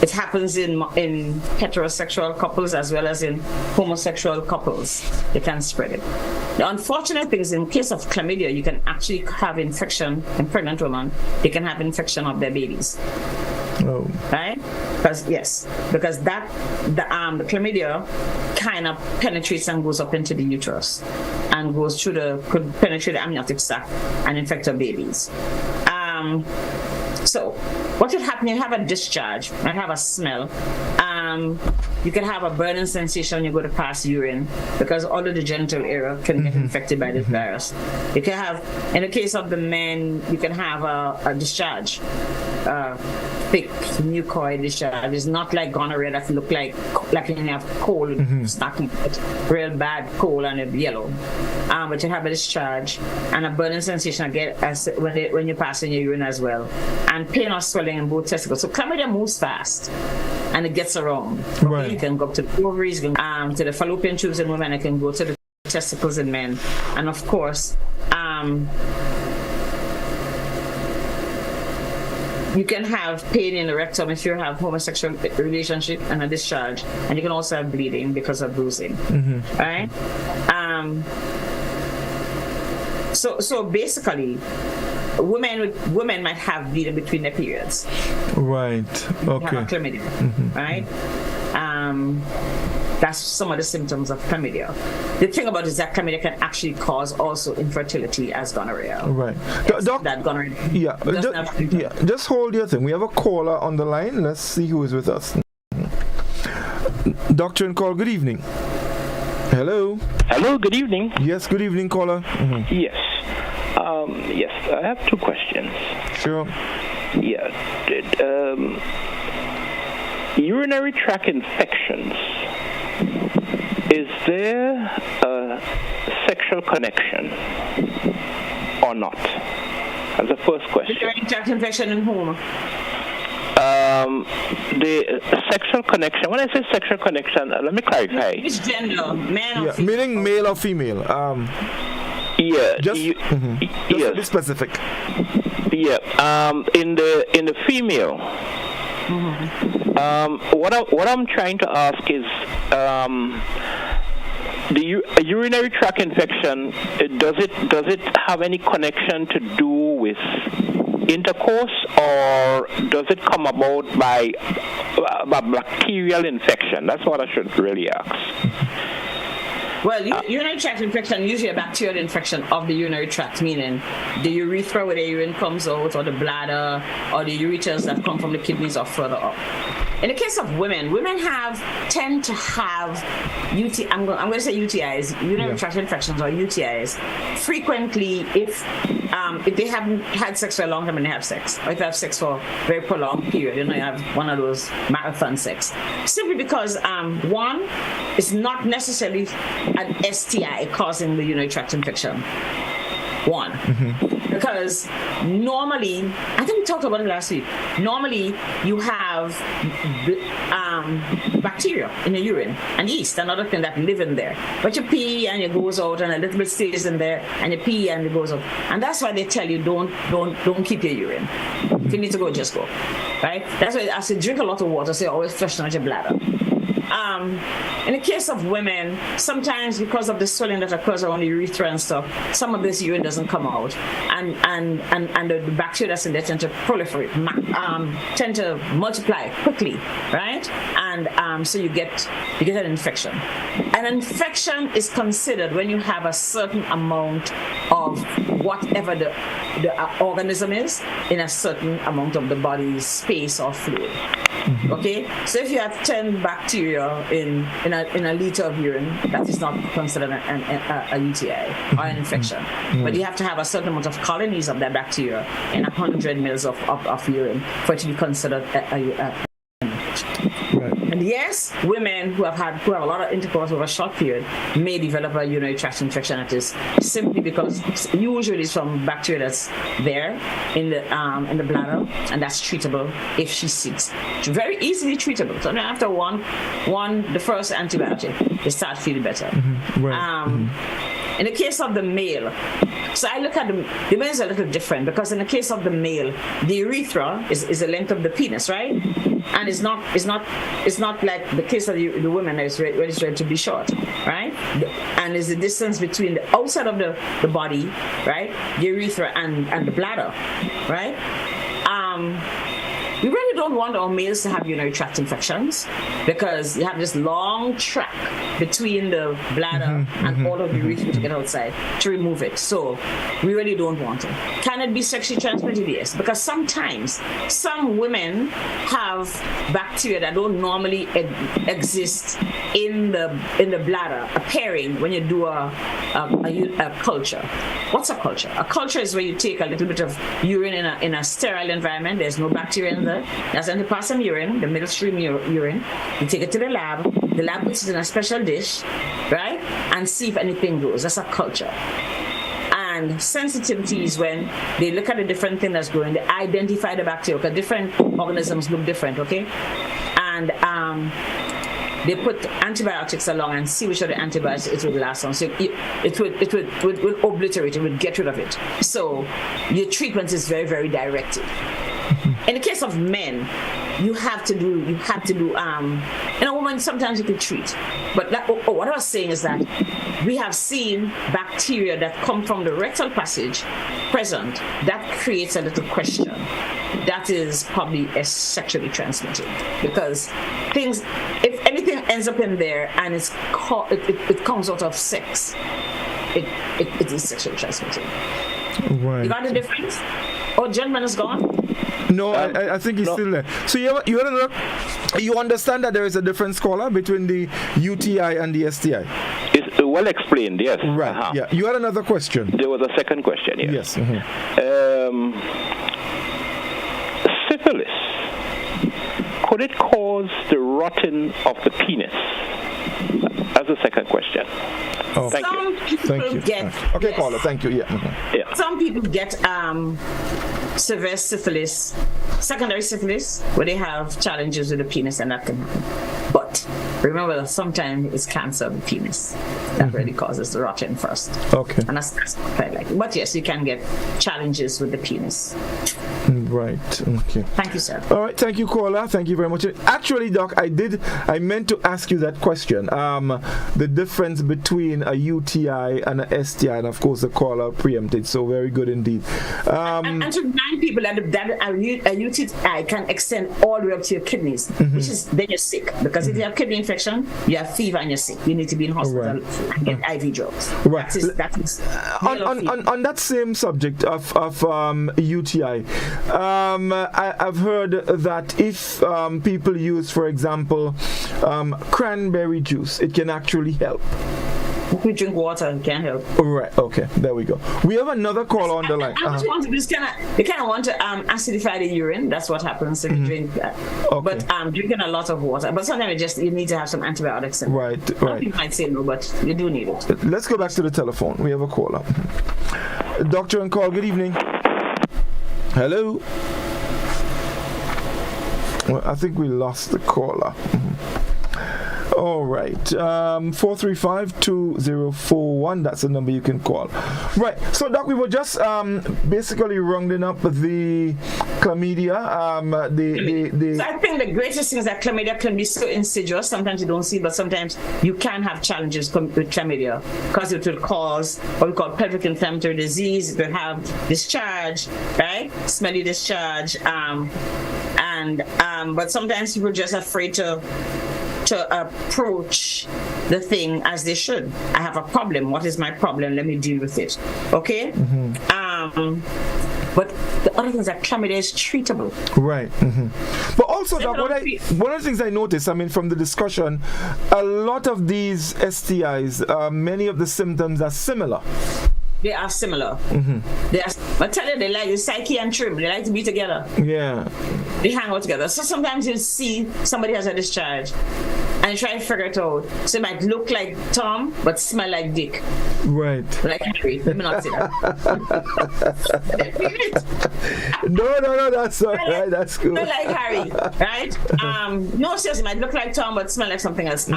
It happens in heterosexual couples as well as in homosexual couples. They can spread it. The unfortunate thing is, in case of chlamydia, you can actually have infection in pregnant women. They can have infection of their babies. Oh. Right? Because the chlamydia kind of penetrates and goes up into the uterus and could penetrate the amniotic sac and infect our babies. So what would happen, you have a discharge, you might have a smell, you can have a burning sensation when you go to pass urine, because all of the genital area can get infected by this virus. You can have, in the case of the men, you can have a discharge, thick mucoid discharge. It's not like gonorrhea that look like when you have cold, stacking, real bad cold and it's yellow. But you have a discharge and a burning sensation again when you pass in your urine as well, and pain or swelling in both testicles. So chlamydia moves fast and it gets around. Right. It can go up to the ovaries, to the fallopian tubes in women, it can go to the testicles in men, and of course, you can have pain in the rectum if you have homosexual relationship and a discharge, and you can also have bleeding because of bruising. Right? So basically, women might have bleeding between their periods. Right. Okay. Have a chlamydia. Right? That's some of the symptoms of chlamydia. The thing about it is that chlamydia can actually cause also infertility as gonorrhea. Right. Doc, that gonorrhea. Just hold your thing. We have a caller on the line. Let's see who is with us. Doctor and call, good evening. Hello. Hello, good evening. Yes, good evening, caller. Yes. Yes, I have two questions. Sure. Yeah. Urinary tract infections. Is there a sexual connection or not? That's the first question. Urinary tract infection in whom? The sexual connection. When I say sexual connection, let me clarify. Which gender? Man or female? Meaning male or female? Just be specific. Yeah. In the female. What I'm trying to ask is, the urinary tract infection, does it have any connection to do with intercourse, or does it come about by bacterial infection? That's what I should really ask. Well, urinary tract infection, usually a bacterial infection of the urinary tract, meaning the urethra where the urine comes out, or the bladder, or the ureters that come from the kidneys or further up. In the case of women tend to have I'm going to say UTIs, urinary tract infections or UTIs, frequently if they haven't had sex for a long time and they have sex, or if they have sex for a very prolonged period, you have one of those marathon sex. Simply because, one, it's not necessarily an STI causing the urinary tract infection. One. Because normally, I think we talked about it last week, normally you have bacteria in your urine and yeast and other things that live in there. But you pee and it goes out, and a little bit stays in there, and you pee and it goes out. And that's why they tell you don't keep your urine. If you need to go, just go. Right? That's why as you drink a lot of water, so you always freshen out your bladder. In the case of women, sometimes because of the swelling that occurs around the urethra and stuff, some of this urine doesn't come out, and the bacteria that's in there tend to proliferate, tend to multiply quickly, right? and so you get an infection. An infection is considered when you have a certain amount of whatever the organism is in a certain amount of the body's space or fluid. Okay, so if you have 10 bacteria in a liter of urine, that is not considered a UTI or an infection. But you have to have a certain amount of colonies of that bacteria in 100 mils of urine for it to be considered a And yes, women who have a lot of intercourse over a short period may develop a urinary tract infection. That is simply because usually it's from bacteria that's there in the bladder, and that's treatable if she seeks. It's very easily treatable. So after the first antibiotic, they start feeling better. In the case of the male, so I look at the male is a little different, because in the case of the male, the urethra is the length of the penis, right? And it's not like the case of the woman that is registered to be short, right? And there's a distance between the outside of the body, right, the urethra and the bladder, right? We really don't want our males to have urinary tract infections, because you have this long track between the bladder and all of the urethra to get outside to remove it. So we really don't want it. Can it be sexually transmitted? Yes, because sometimes some women have bacteria that don't normally exist in the bladder appearing when you do a culture. What's a culture? A culture is where you take a little bit of urine in a sterile environment. There's no bacteria in there. That's when you pass some urine, the middle stream urine. You take it to the lab. The lab puts it in a special dish, right? And see if anything grows. That's a culture. And sensitivity is when they look at the different thing that's growing. They identify the bacteria, because different organisms look different, okay? And they put antibiotics along and see which of the antibiotics it would last on. So it would obliterate, it would get rid of it. So your treatment is very, very directed. In the case of men, you have to do, in a woman, sometimes you can treat. But what I was saying is that we have seen bacteria that come from the rectal passage present. That creates a little question. That is probably sexually transmitted, because if anything ends up in there and it comes out of sex, it is sexually transmitted. Right. You got the difference? Oh, gentleman is gone? No, I think he's still there. So you understand that there is a difference, caller, between the UTI and the STI? It's well explained, yes. Right, yeah. You had another question? There was a second question, yes. Yes. Syphilis. Could it cause the rotting of the penis? That's the second question. Oh. Thank you. Okay, caller, thank you. Yeah. Yeah. Some people get severe syphilis, secondary syphilis, where they have challenges with the penis, and that can happen. But remember, sometimes it's cancer of the penis that really causes the rotting first. Okay. And that's quite likely. But yes, you can get challenges with the penis. Right. Okay. Thank you, sir. All right. Thank you, caller. Thank you very much. Actually, Doc, I meant to ask you that question. The difference between a UTI and a STI, and of course the caller preempted. So very good indeed. And to remind people that a UTI can extend all the way up to your kidneys, which is then you're sick. Because if you have kidney infection, you have fever and you're sick. You need to be in hospital and get IV drugs. Right. That is on that same subject of UTI, I've heard that if people use, for example, cranberry juice, it can actually help. If we drink water, it can't help. Right. Okay. There we go. We have another call on the line. You kind of want to acidify the urine. That's what happens if you drink that. Okay. But drinking a lot of water. But sometimes you need to have some antibiotics. Right. You might say no, but you do need it. Let's go back to the telephone. We have a caller. Doctor on call. Good evening. Hello. Well, I think we lost the caller. All right, 435-2041. That's the number you can call. Right. So, Doc, we were just basically rounding up the chlamydia. So I think the greatest thing is that chlamydia can be so insidious. Sometimes you don't see, but sometimes you can have challenges with chlamydia because it will cause what we call pelvic inflammatory disease. It will have discharge, right? Smelly discharge. But sometimes people are just afraid to to approach the thing as they should. I have a problem. What is my problem? Let me deal with it. Okay? But the other things like chlamydia is treatable. Right. But also, Doc, one of the things I noticed, I mean, from the discussion, a lot of these STIs, many of the symptoms are similar. They are similar. I tell you, they like the psyche and trim. They like to be together. Yeah. They hang out together. So sometimes you'll see somebody has a discharge and you try to figure it out. So it might look like Tom, but smell like Dick. Right. Like Harry. Let me not say that. No, that's all right. That's cool. Smell like Harry, right? No, seriously, it might look like Tom, but smell like something else.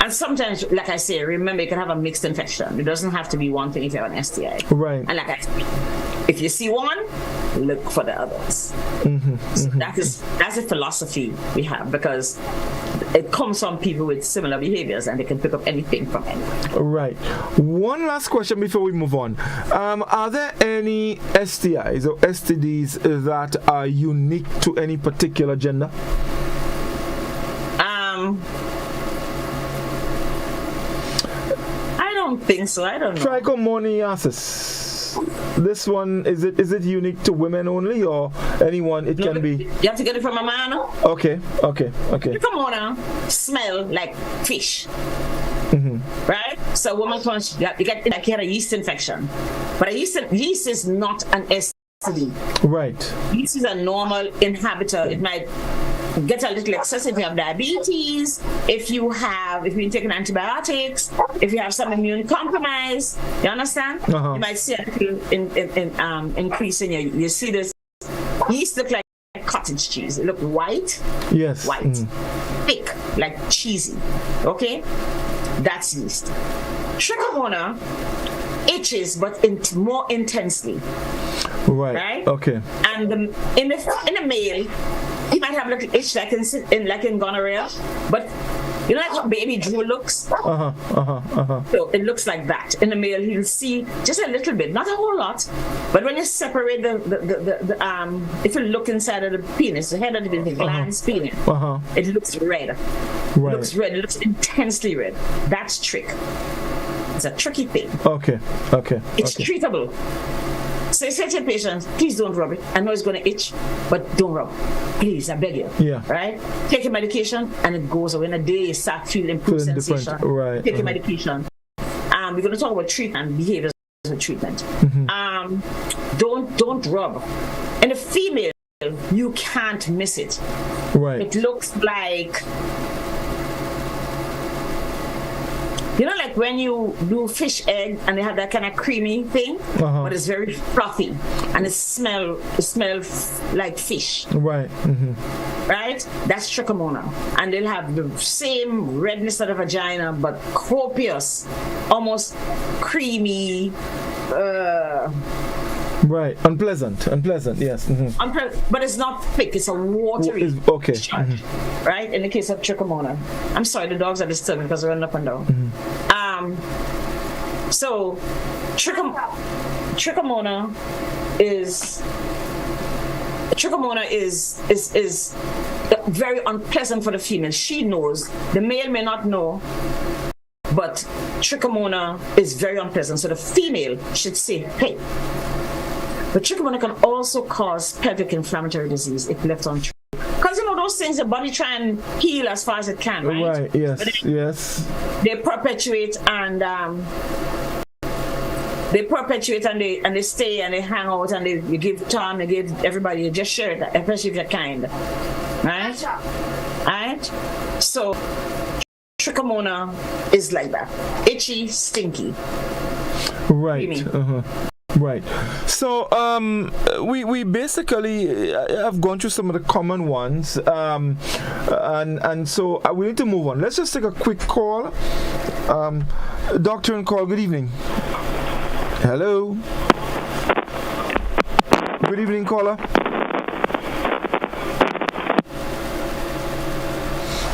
And sometimes, like I say, remember, you can have a mixed infection. It doesn't have to be one thing if you have an STI. Right. And like I said, if you see one, look for the others. So that's a philosophy we have, because it comes from people with similar behaviors and they can pick up anything from anyone. Right. One last question before we move on. Are there any STIs or STDs that are unique to any particular gender? I don't think so. I don't know. Trichomoniasis. This one, is it unique to women only, or anyone? It can be. You have to get it from a man. Okay. Trichomona smell like fish. Right? So woman you get like you had a yeast infection, but yeast is not an STD. Right. Yeast is a normal inhabitor. It might get a little excessive if you have diabetes, if you've been taking antibiotics, if you have some immune compromise. You understand? You might see a little increase in you see this yeast look like cottage cheese. It look white. Yes. White. Thick, like cheesy. Okay? That's yeast. Trichomona itches, but more intensely. Right. Okay. And in the male, he might have a little itch like in gonorrhea, but you know like how baby drool looks? So it looks like that. In the male, he'll see just a little bit, not a whole lot, but when you separate the if you look inside of the penis, the head of the glans penis, it looks red. Right. It looks red. It looks intensely red. That's trick. It's a tricky thing. Okay. It's treatable. So you say to your patients, please don't rub it. I know it's going to itch, but don't rub. Please, I beg you. Yeah. Right? Take your medication and it goes away. In a day, you start feeling improved sensation. Right. Take your medication. We're going to talk about treatment and behaviors of treatment. Don't rub. In a female, you can't miss it. Right. It looks like, you know, like when you do fish egg and they have that kind of creamy thing, but it's very frothy and it smell like fish. Right. Right? That's trichomona. And they'll have the same redness of the vagina, but copious, almost creamy. Right, unpleasant, yes. But it's not thick, it's a watery. Okay. Right, in the case of trichomona. I'm sorry, the dogs are disturbing because they're running up and down. So, trichomona is very unpleasant for the female. She knows. The male may not know. But trichomona is very unpleasant. So the female should say, hey. But trichomona can also cause pelvic inflammatory disease if left untreated. Because, you know, those things, the body try and heal as far as it can, right? Right, yes. They perpetuate and they stay and they hang out and you give time, you give everybody, you just share it, especially if you're kind. Right? So, trichomona is like that. Itchy, stinky. Right. Right. So we basically have gone through some of the common ones, and so we need to move on. Let's just take a quick call. Doctor on call. Good evening. Hello. Good evening, caller.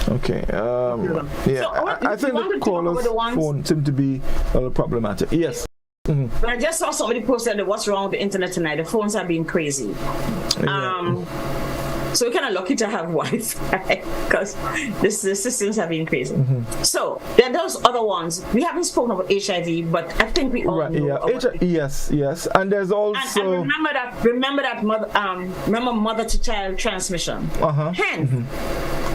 Okay. Yeah. I think the caller's phone seemed to be a little problematic. Yes. But I just saw somebody posted that what's wrong with the internet tonight. The phones are being crazy. So we're kind of lucky to have Wi-Fi because the systems have been crazy. So there are those other ones. We haven't spoken about HIV, but I think we all know about yes, and there's also and remember mother to child transmission. Hence,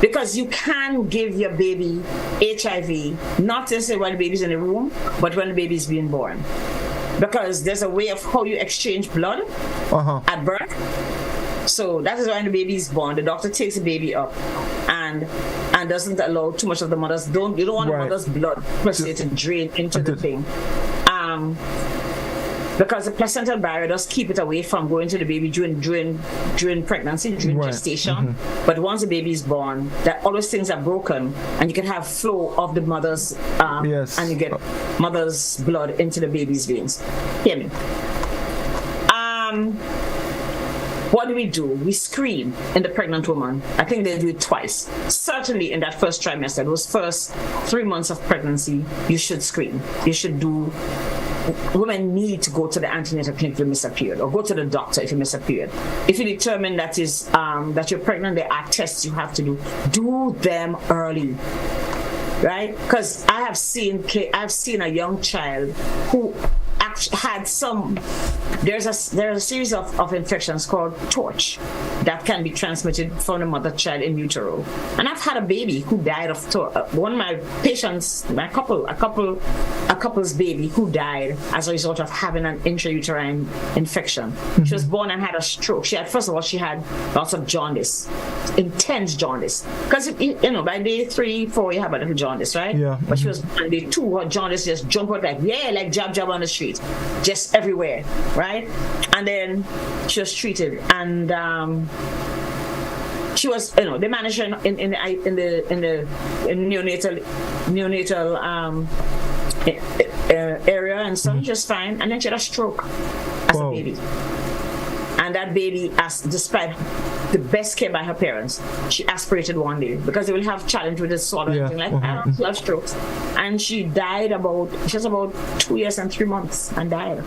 because you can give your baby HIV not necessarily when the baby's in the room, but when the baby's being born. Because there's a way of how you exchange blood at birth. So that is when the baby is born. The doctor takes the baby up and doesn't allow too much of the mother's. You don't want the mother's blood per se to drain into the thing. Because the placental barrier does keep it away from going to the baby during pregnancy, during gestation. But once the baby is born, that all those things are broken, and you can have flow of the mother's, and you get mother's blood into the baby's veins. Hear me. What do? We screen in the pregnant woman. I think they do it twice. Certainly in that first trimester, those first 3 months of pregnancy, you should screen. You should do. Women need to go to the antenatal clinic if you miss a period, or go to the doctor if you miss a period. If you determine that you're pregnant, there are tests you have to do them early, right? Because I've seen a young child who actually had there's a series of infections called torch that can be transmitted from the mother child in utero, and I've had a baby who died of one of my patients, a couple's baby who died as a result of having an intrauterine infection. She was born and had a stroke. She had lots of jaundice, intense jaundice, because by day 3-4 you have a little jaundice, right? But she was on day 2, her jaundice just jumped out like jab on the street, just everywhere, right? And then she was treated, and she was, they managed her in the neonatal area and so just fine, and then she had a stroke as a baby. And that baby, despite the best care by her parents, she aspirated one day because they will have challenge with the swallow and like I don't love strokes. And she died she was about 2 years and 3 months and died.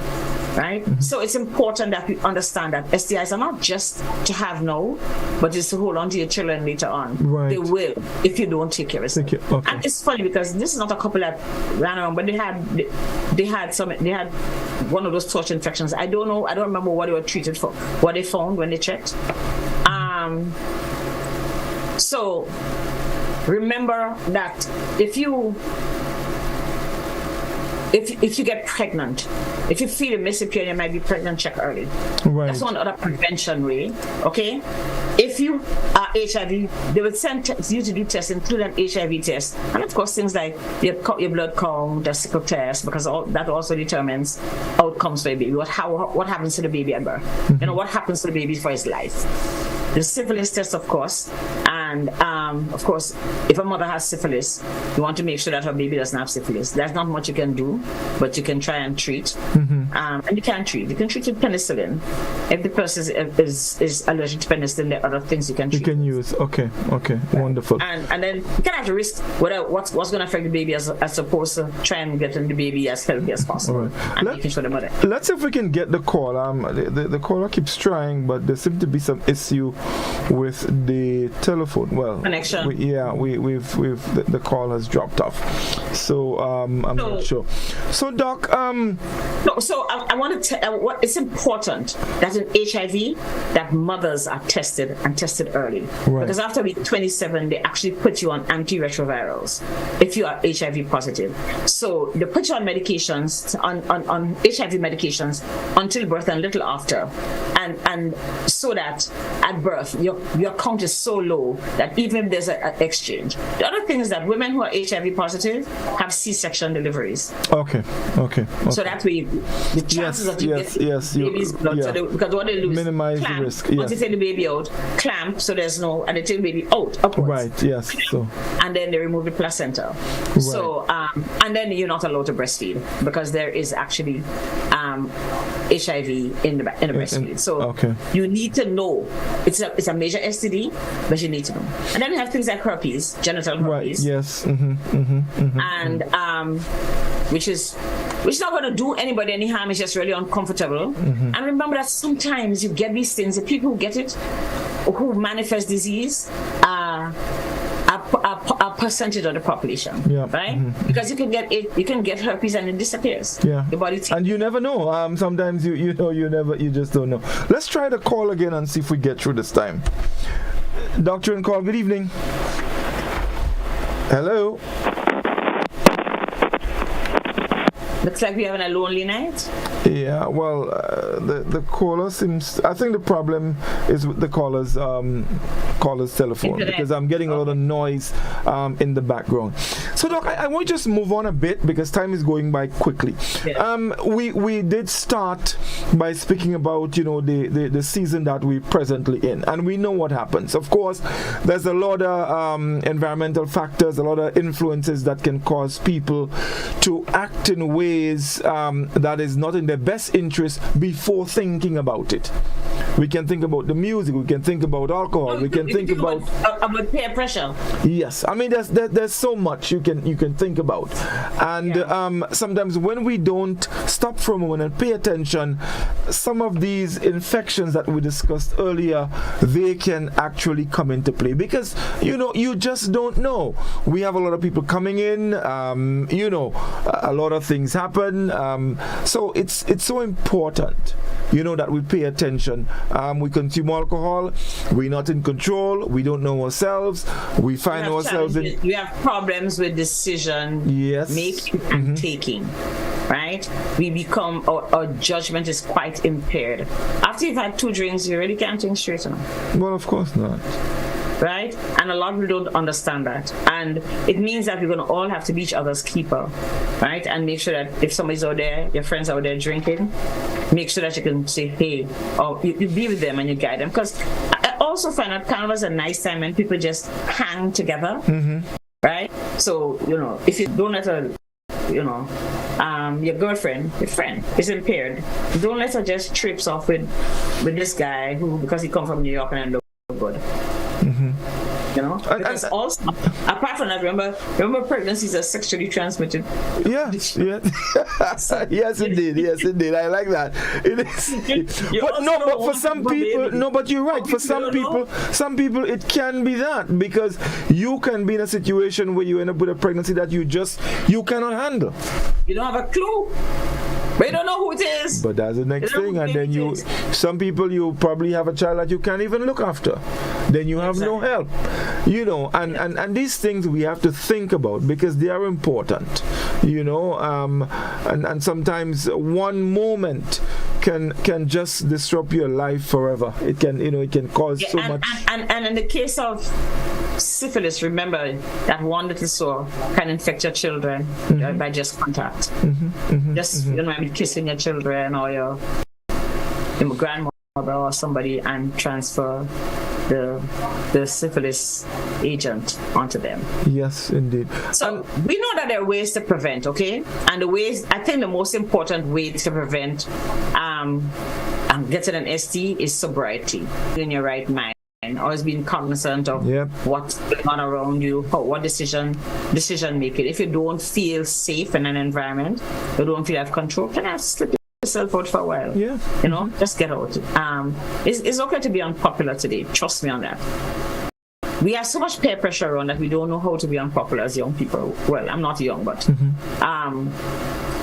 Right? So it's important that we understand that STIs are not just to have now, but just to hold on to your children later on. They will if you don't take care of them. And it's funny because this is not a couple that ran around, but they had one of those torch infections. I don't remember what they were treated for, what they found when they checked. So remember that if you get pregnant, if you feel you miss a period, you might be pregnant, check early. That's one other prevention way, okay? If you are HIV, they would send you to do tests, including an HIV test. And of course, things like your blood count, the sickle test, because that also determines outcomes for a baby. What happens to the baby at birth? What happens to the baby for his life? The syphilis test, of course, and of course, if a mother has syphilis, you want to make sure that her baby doesn't have syphilis. There's not much you can do, but you can try and treat. And you can treat. You can treat with penicillin. If the person is allergic to penicillin, there are other things you can treat. You can use. Okay, wonderful. And then you can have to risk what's going to affect the baby as opposed to try and getting the baby as healthy as possible and making sure the mother. Let's see if we can get the call. The caller keeps trying, but there seems to be some issue with the telephone. Well, connection. The call has dropped off. So I'm not sure. So Doc, So I want to tell what it's important that in HIV that mothers are tested and tested early, because after week 27 they actually put you on antiretrovirals if you are HIV positive. So they put you on medications on HIV medications until birth and little after, and so that at birth your count is so low that even if there's an exchange. The other thing is that women who are HIV positive have C-section deliveries. Okay. So that way the chances of you get baby's blood, because what they do is minimize clamp, the risk. once you take the baby out, clamp, so there's no, and they take the baby out upwards. Right. Yes. So. And then they remove the placenta. Right. So and then you're not allowed to breastfeed because there is actually HIV in the breastfeed. So you need to know it's a major STD, but you need to know. And then we have things like herpes, genital herpes. Right. Yes. And which is not going to do anybody any harm. It's just really uncomfortable. And remember that sometimes you get these things, the people who get it, who manifest disease are a percentage of the population, right? Because you can get herpes and it disappears. Yeah, your body and you never know. Sometimes you just don't know. Let's try the call again and see if we get through this time. Doctor on call. Good evening. Hello. Looks like we're having a lonely night. Yeah, well, the caller seems. I think the problem is with the caller's telephone, because I'm getting a lot of noise in the background. So, Doc, I want to just move on a bit because time is going by quickly. Yeah. We did start by speaking about the season that we're presently in, and we know what happens. Of course, there's a lot of environmental factors, a lot of influences that can cause people to act in ways that is not in their best interest before thinking about it. We can think about the music, we can think about alcohol, we can think about peer pressure. Yes, I mean there's so much you can think about, and sometimes when we don't stop for a moment and pay attention, some of these infections that we discussed earlier, they can actually come into play, because you just don't know. We have a lot of people coming in, a lot of things happen, so it's so important that we pay attention. We consume alcohol, we're not in control, we don't know ourselves, we find ourselves in... We have problems with decision making and taking, right? We become, our judgment is quite impaired. After you've had 2 drinks, you really can't think straight enough. Well, of course not. Right? And a lot of people don't understand that. And it means that we're going to all have to be each other's keeper, right? And make sure that if somebody's out there, your friends out there drinking, make sure that you can say, hey, or you be with them and you guide them. Because I also find that Carnival is a nice time when people just hang together, right? So, if you don't let her, your girlfriend, your friend is impaired, don't let her just trips off with this guy who, because he come from New York and look good. Because also, apart from that, remember pregnancies are sexually transmitted. Yes, yes, indeed. I like that. It is. But for some people, but you're right. For some people, it can be that, because you can be in a situation where you end up with a pregnancy that you cannot handle. You don't have a clue. But you don't know who it is. But that's the next thing, and then some people, you probably have a child that you can't even look after. Then you have no help, and these things we have to think about, because they are important, and sometimes one moment can just disrupt your life forever. It can cause so much. And in the case of syphilis, remember that one little sore can infect your children by just contact. Kissing your children or your grandmother or somebody and transfer the syphilis agent onto them. Yes, indeed. So we know that there are ways to prevent, okay? And I think the most important way to prevent getting an ST is sobriety, in your right mind. Always being cognizant of what's going on around you, what decision making. If you don't feel safe in an environment, you don't feel you have control, can I slip yourself out for a while? Yeah. Just get out. It's okay to be unpopular today. Trust me on that. We have so much peer pressure around that we don't know how to be unpopular as young people. Well, I'm not young, but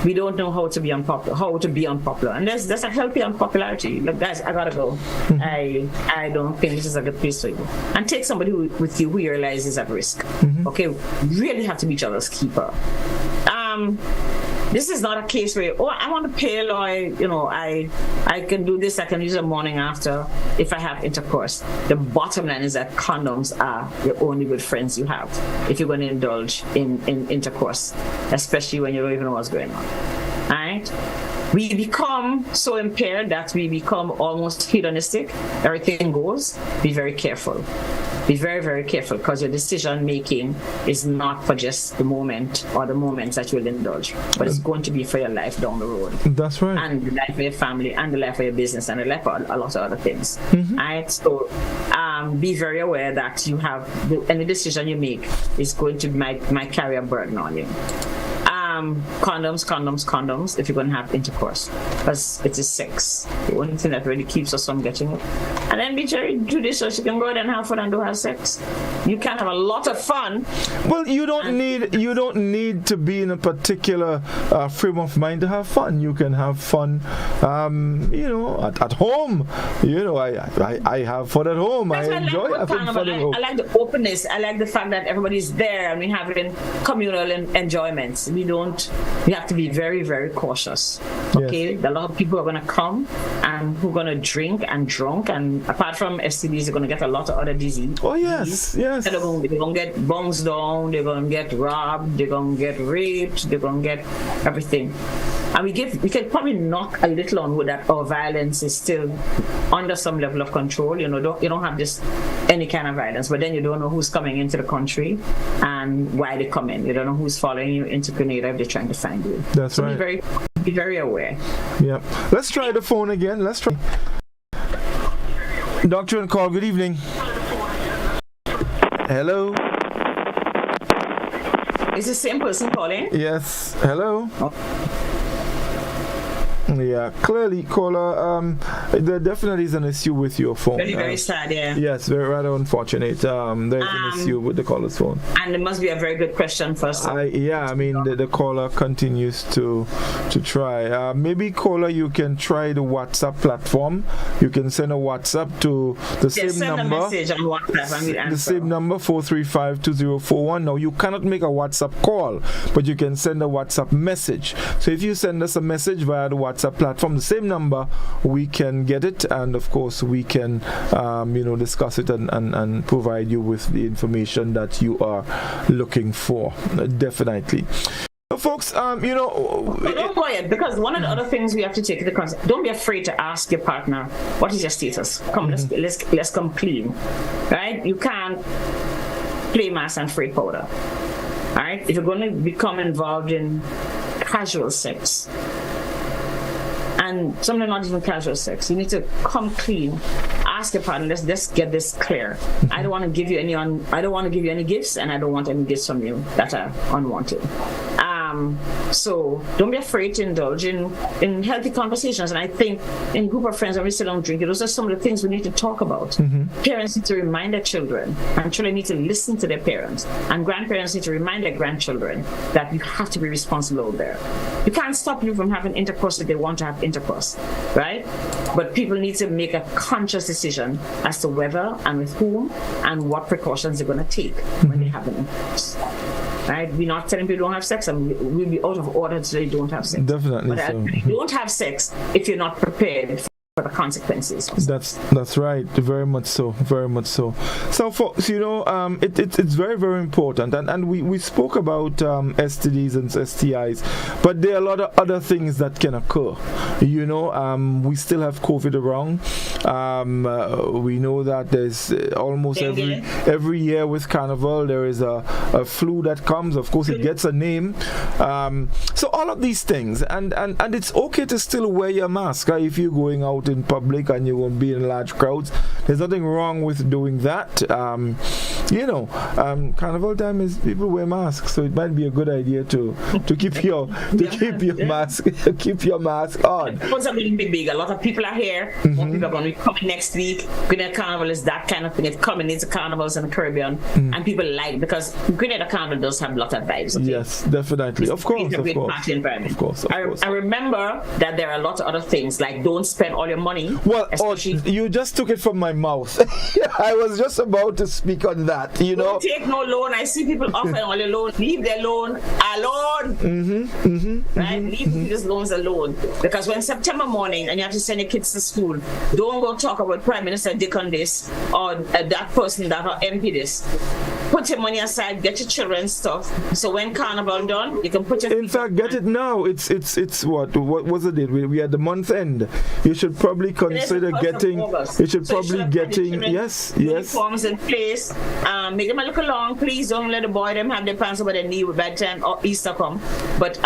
we don't know how to be unpopular. And there's a healthy unpopularity. Like, guys, I gotta go. I don't think this is a good place for you. And take somebody with you who you realize is at risk. Okay, really have to be each other's keeper. This is not a case where, I want to pay lawyer, I can do this, I can use the morning after if I have intercourse. The bottom line is that condoms are the only good friends you have if you're going to indulge in intercourse, especially when you don't even know what's going on. All right? We become so impaired that we become almost hedonistic. Everything goes. Be very careful. Be very, very careful, because your decision making is not for just the moment or the moments that you'll indulge, but it's going to be for your life down the road. That's right. And the life of your family, and the life of your business, and the life of a lot of other things. Right? So be very aware that you have any decision you make is going to might carry a burden on you. condoms if you're going to have intercourse, because it is sex. The only thing that really keeps us from getting it. And then be very judicious. You can go there and have fun and do have sex. You can have a lot of fun. Well, you don't need to be in a particular frame of mind to have fun. You can have fun, at home. I have fun at home. I enjoy having fun at home. I like the openness. I like the fact that everybody's there and we're having communal enjoyments. We have to be very, very cautious. Okay, yes. A lot of people are going to come and who are going to drink and drunk, and apart from STDs, they're going to get a lot of other disease. Oh yes. They're going to get bombs down. They're going to get robbed. They're going to get raped. They're going to get everything. And we can probably knock a little on wood that our violence is still under some level of control. You don't have just any kind of violence, but then you don't know who's coming into the country and why they come in. You don't know who's following you into Grenada if they're trying to find you. That's right. Be very aware. Yeah. Let's try the phone again. Let's try. Doctor and call. Good evening. Hello. Is the same person calling? Yes. Hello. Oh. Yeah, clearly, caller, there definitely is an issue with your phone. Very, very sad, yeah. Yes, very rather unfortunate. There is an issue with the caller's phone. And it must be a very good question for us. The caller continues to try. Maybe, caller, you can try the WhatsApp platform. You can send a WhatsApp to the same send number. A message on WhatsApp. The same number, 435-2041. Now, you cannot make a WhatsApp call, but you can send a WhatsApp message. So if you send us a message via the WhatsApp platform, the same number, we can get it, and of course we can discuss it and provide you with the information that you are looking for. Definitely. So folks, don't worry, because one of the other things we have to take into consideration, don't be afraid to ask your partner, what is your status? Come, let's come clean, right? You can't play mass and free powder. All right, if you're going to become involved in casual sex, and something not even casual sex, you need to come clean. Ask your partner, let's get this clear. I don't want to give you any gifts, and I don't want any gifts from you that are unwanted. So don't be afraid to indulge in healthy conversations. And I think in group of friends, when we sit down drinking, those are some of the things we need to talk about. Parents need to remind their children, and children need to listen to their parents, and grandparents need to remind their grandchildren that you have to be responsible there. You can't stop you from having intercourse if they want to have intercourse, right? But people need to make a conscious decision as to whether and with whom and what precautions they're going to take when they have an intercourse. Right? We're not telling people don't have sex, and we'll be out of order to say don't have sex. Definitely. But you don't have sex if you're not prepared for the consequences. That's right. Very much so. Very much so. So, folks, it's very, very important. And we spoke about STDs and STIs, but there are a lot of other things that can occur. We still have COVID around. We know that there's almost every year with Carnival there is a flu that comes. Of course, it gets a name. So all of these things, and it's okay to still wear your mask if you're going out in public and you won't be in large crowds. There's nothing wrong with doing that. Carnival time is people wear masks, so it might be a good idea to keep your mask on. What's going to be big? A lot of people are here. More people are going to be coming next week. Grenada Carnival is that kind of thing. It's coming into carnivals in the Caribbean, and people like, because Grenada Carnival does have a lot of vibes. Okay? Yes, definitely. Of course. Of course. I remember that there are a lot of other things, like don't spend all your money. Well, you just took it from my mouth. I was just about to speak on that. Don't take no loan. I see people offering all your loan. Leave their loan alone. Right? Leave these loans alone. Because when September morning and you have to send your kids to school, don't go talk about Prime Minister Dick on this or that person that or MP this. Put your money aside, get your children's stuff. So when Carnival done, you can put your. In fact, get it now. It's what was the date? We had the month end. You should probably consider getting. You should probably getting. Yes. Uniforms in place. Make them a little long. Please don't let the boy them have their pants over their knee with bedtime or Easter come. But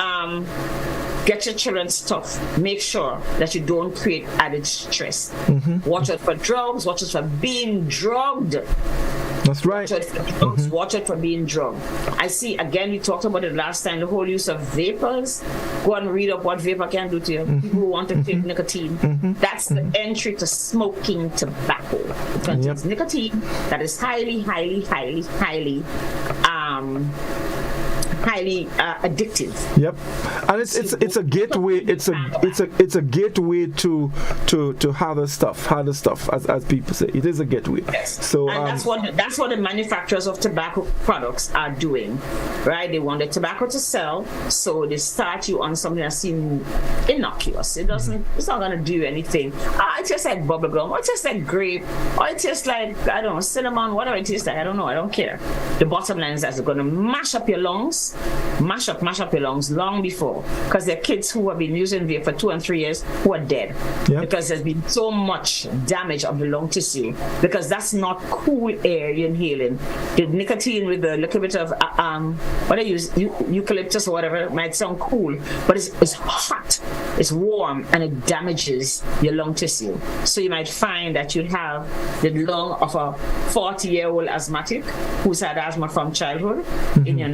get your children's stuff. Make sure that you don't create added stress. Watch out for drugs. Watch out for being drugged. That's right. Watch out for drugs, watch out for being drugged. I see, again, we talked about it last time, the whole use of vapors. Go and read up what vapor can do to you. People who want to take nicotine. That's the entry to smoking tobacco. It contains nicotine that is highly addictive. Yep, and it's a gateway. It's a gateway to harder stuff, as people say. It is a gateway. Yes. So and that's what the manufacturers of tobacco products are doing, right? They want the tobacco to sell, so they start you on something that seems innocuous. It's not gonna do anything. It tastes like bubblegum, or it tastes like grape, or it tastes like, I don't know, cinnamon, whatever it tastes like. I don't know. I don't care. The bottom line is that it's gonna mash up your lungs. Mash up your lungs long before, because there are kids who have been using vape for 2 and 3 years who are dead because there's been so much damage of the lung tissue, because that's not cool air you're inhaling. The nicotine with a little bit of what they use, eucalyptus or whatever, might sound cool, but it's hot, it's warm, and it damages your lung tissue. So you might find that you have the lung of a 40-year-old asthmatic who's had asthma from childhood in your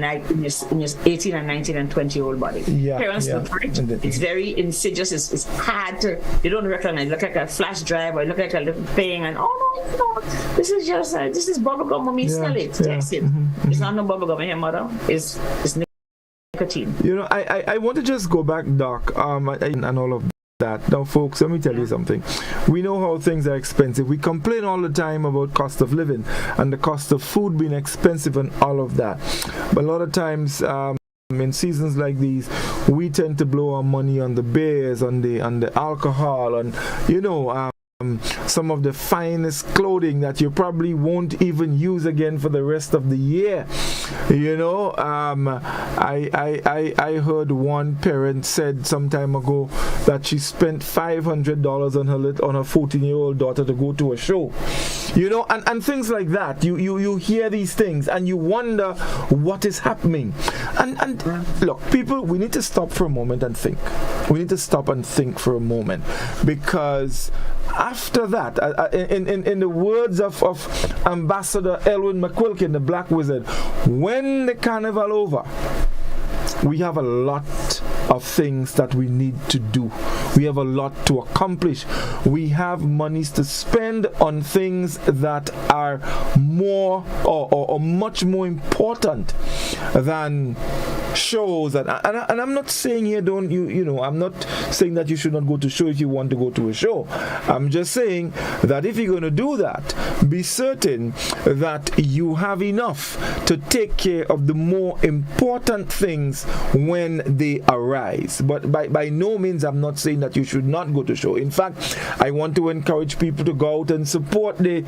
18 and 19 and 20-year-old body. Parents look for it. It's very insidious. It's hard to, you don't recognize. It look like a flash drive, or it look like a little thing, and no, this is just this is bubblegum. Mommy, smell it, taste it. It's not no bubblegum in here, mother. It's nicotine. You know, I want to just go back, Doc, and all of that. Now, folks, let me tell you something. We know how things are expensive. We complain all the time about cost of living and the cost of food being expensive and all of that. But a lot of times, in seasons like these, we tend to blow our money on the beers, on the alcohol, and some of the finest clothing that you probably won't even use again for the rest of the year. I heard one parent said some time ago that she spent $500 on her 14-year-old daughter to go to a show. And things like that. You hear these things and you wonder what is happening. And look, people, we need to stop for a moment and think. We need to stop and think for a moment, because after that, in the words of Ambassador Elwin McQuilkin, the Black Wizard, when the carnival over, we have a lot of things that we need to do. We have a lot to accomplish. We have monies to spend on things that are more or much more important than shows. And I'm not saying here I'm not saying that you should not go to show if you want to go to a show. I'm just saying that if you're going to do that, be certain that you have enough to take care of the more important things when they arise. But by no means I'm not saying that you should not go to show. In fact, I want to encourage people to go out and support the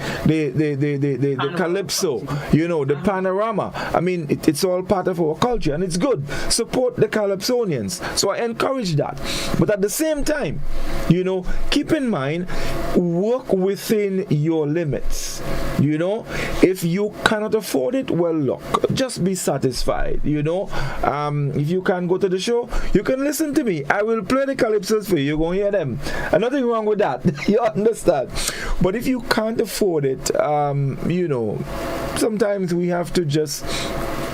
calypso, the panorama. I mean, it's all part of our culture and it's good. Support the calypsonians. So I encourage that. But at the same time, keep in mind, work within your limits. If you cannot afford it, well, look, just be satisfied. If you can't go to the show, you can listen to me. I will play the calypsos for you. You're going to hear them. And nothing wrong with that. You understand? But if you can't afford it, sometimes we have to just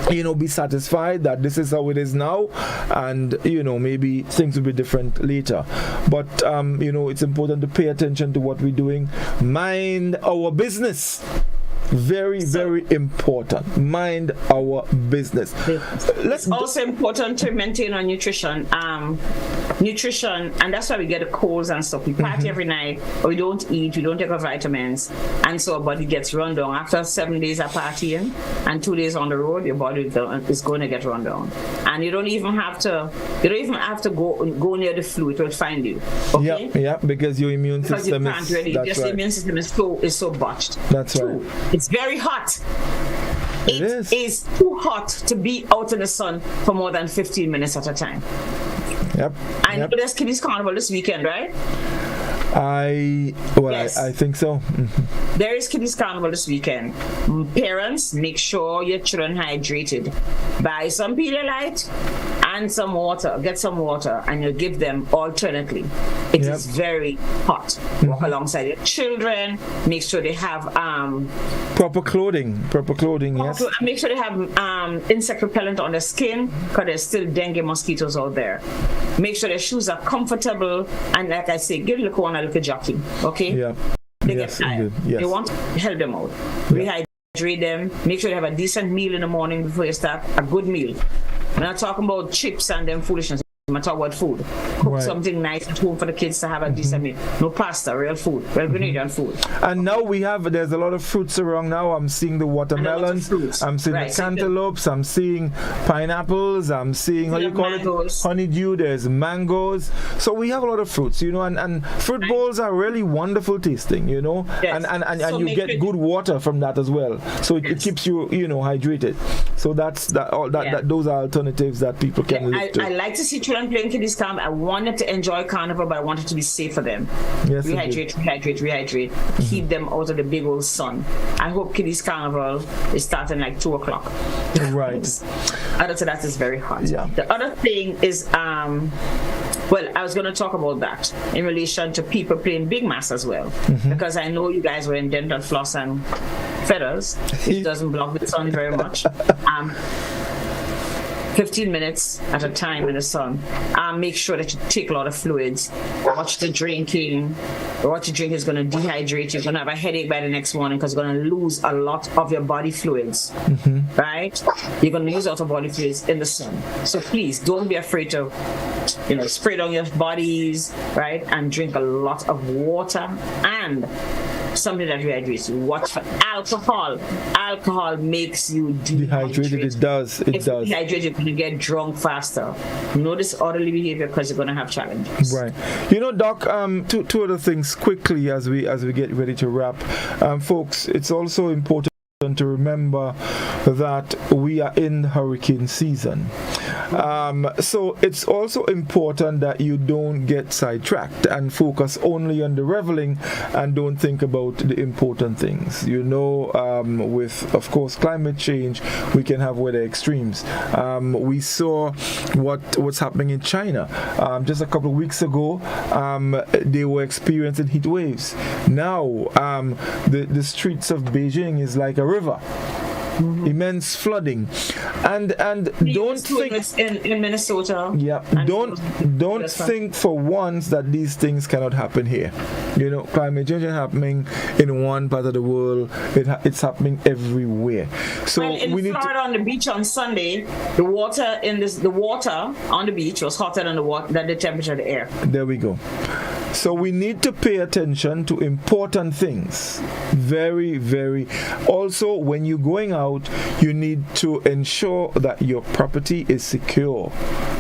be satisfied that this is how it is now, and maybe things will be different later. But it's important to pay attention to what we're doing. Mind our business. Very, very important. Mind our business. It's also important to maintain our nutrition. Nutrition, and that's why we get the colds and stuff. We party every night, or we don't eat, we don't take our vitamins, and so our body gets run down. After 7 days of partying and 2 days on the road, your body is going to get run down. And you don't even have to go near the flu, it will find you. Okay? Yeah, because your immune system your immune system is so botched. That's right. It's very hot. It is too hot to be out in the sun for more than 15 minutes at a time. Yep. I know there's Kiddies Carnival this weekend, right? Yes. I think so. There is Kiddies Carnival this weekend. Parents, make sure your children hydrated. Buy some Pedialyte and some water, get some water, and you give them alternately. It is very hot. Walk alongside your children. Make sure they have proper clothing. Yes. Make sure they have insect repellent on their skin, because there's still dengue mosquitoes out there. Make sure their shoes are comfortable, and like I say, give little one a little jockey. Okay. Yeah. They get tired. Yes. You want to help them out. Rehydrate them. Make sure they have a decent meal in the morning before you start. A good meal. We're not talking about chips and them foolishness. I'm talking about food. Cook something nice at home for the kids to have a decent meal. No pasta, real food, Grenadian food. And now there's a lot of fruits around now. I'm seeing the watermelons, I'm seeing the cantaloupes, I'm seeing pineapples, I'm seeing, how you call it, honeydew, there's mangoes. So we have a lot of fruits, and fruit bowls are really wonderful tasting, Yes. and so you get good water from that as well. So it keeps you, hydrated. So those are alternatives that people can look to. I like to see children playing kiddies camp. I wanted to enjoy Carnival, but I wanted to be safe for them. Yes, rehydrate. Keep them out of the big old sun. I hope kiddies Carnival is starting like 2:00. Right. Other than that, it's very hot. Yeah. The other thing is, I was going to talk about that in relation to people playing big mass as well, because I know you guys were in dental floss and feathers, which doesn't block the sun very much. 15 minutes at a time in the sun. Make sure that you take a lot of fluids. Watch the drinking. What you drink is going to dehydrate you. You're going to have a headache by the next morning because you're going to lose a lot of your body fluids. Right? You're going to lose a lot of body fluids in the sun. So please don't be afraid to, spray down your bodies, right? And drink a lot of water and something that rehydrates you. Watch for alcohol. Alcohol makes you dehydrated. It does. If you're dehydrated, you're going to get drunk faster. Notice orderly behavior because you're going to have challenges. Right. Doc, two other things quickly as we get ready to wrap. Folks, it's also important to remember that we are in hurricane season. So it's also important that you don't get sidetracked and focus only on the reveling and don't think about the important things. With, of course, climate change, we can have weather extremes. We saw what's happening in China. Just a couple of weeks ago, they were experiencing heat waves. Now, the streets of Beijing is like a river. Immense flooding, and don't think in Minnesota. Yeah, don't think for once that these things cannot happen here. Climate change is happening in one part of the world. It's happening everywhere. So we need Florida on the beach on Sunday, the water on the beach was hotter than the temperature of the air. There we go. So we need to pay attention to important things. Very, very. Also, when you're going out, you need to ensure that your property is secure.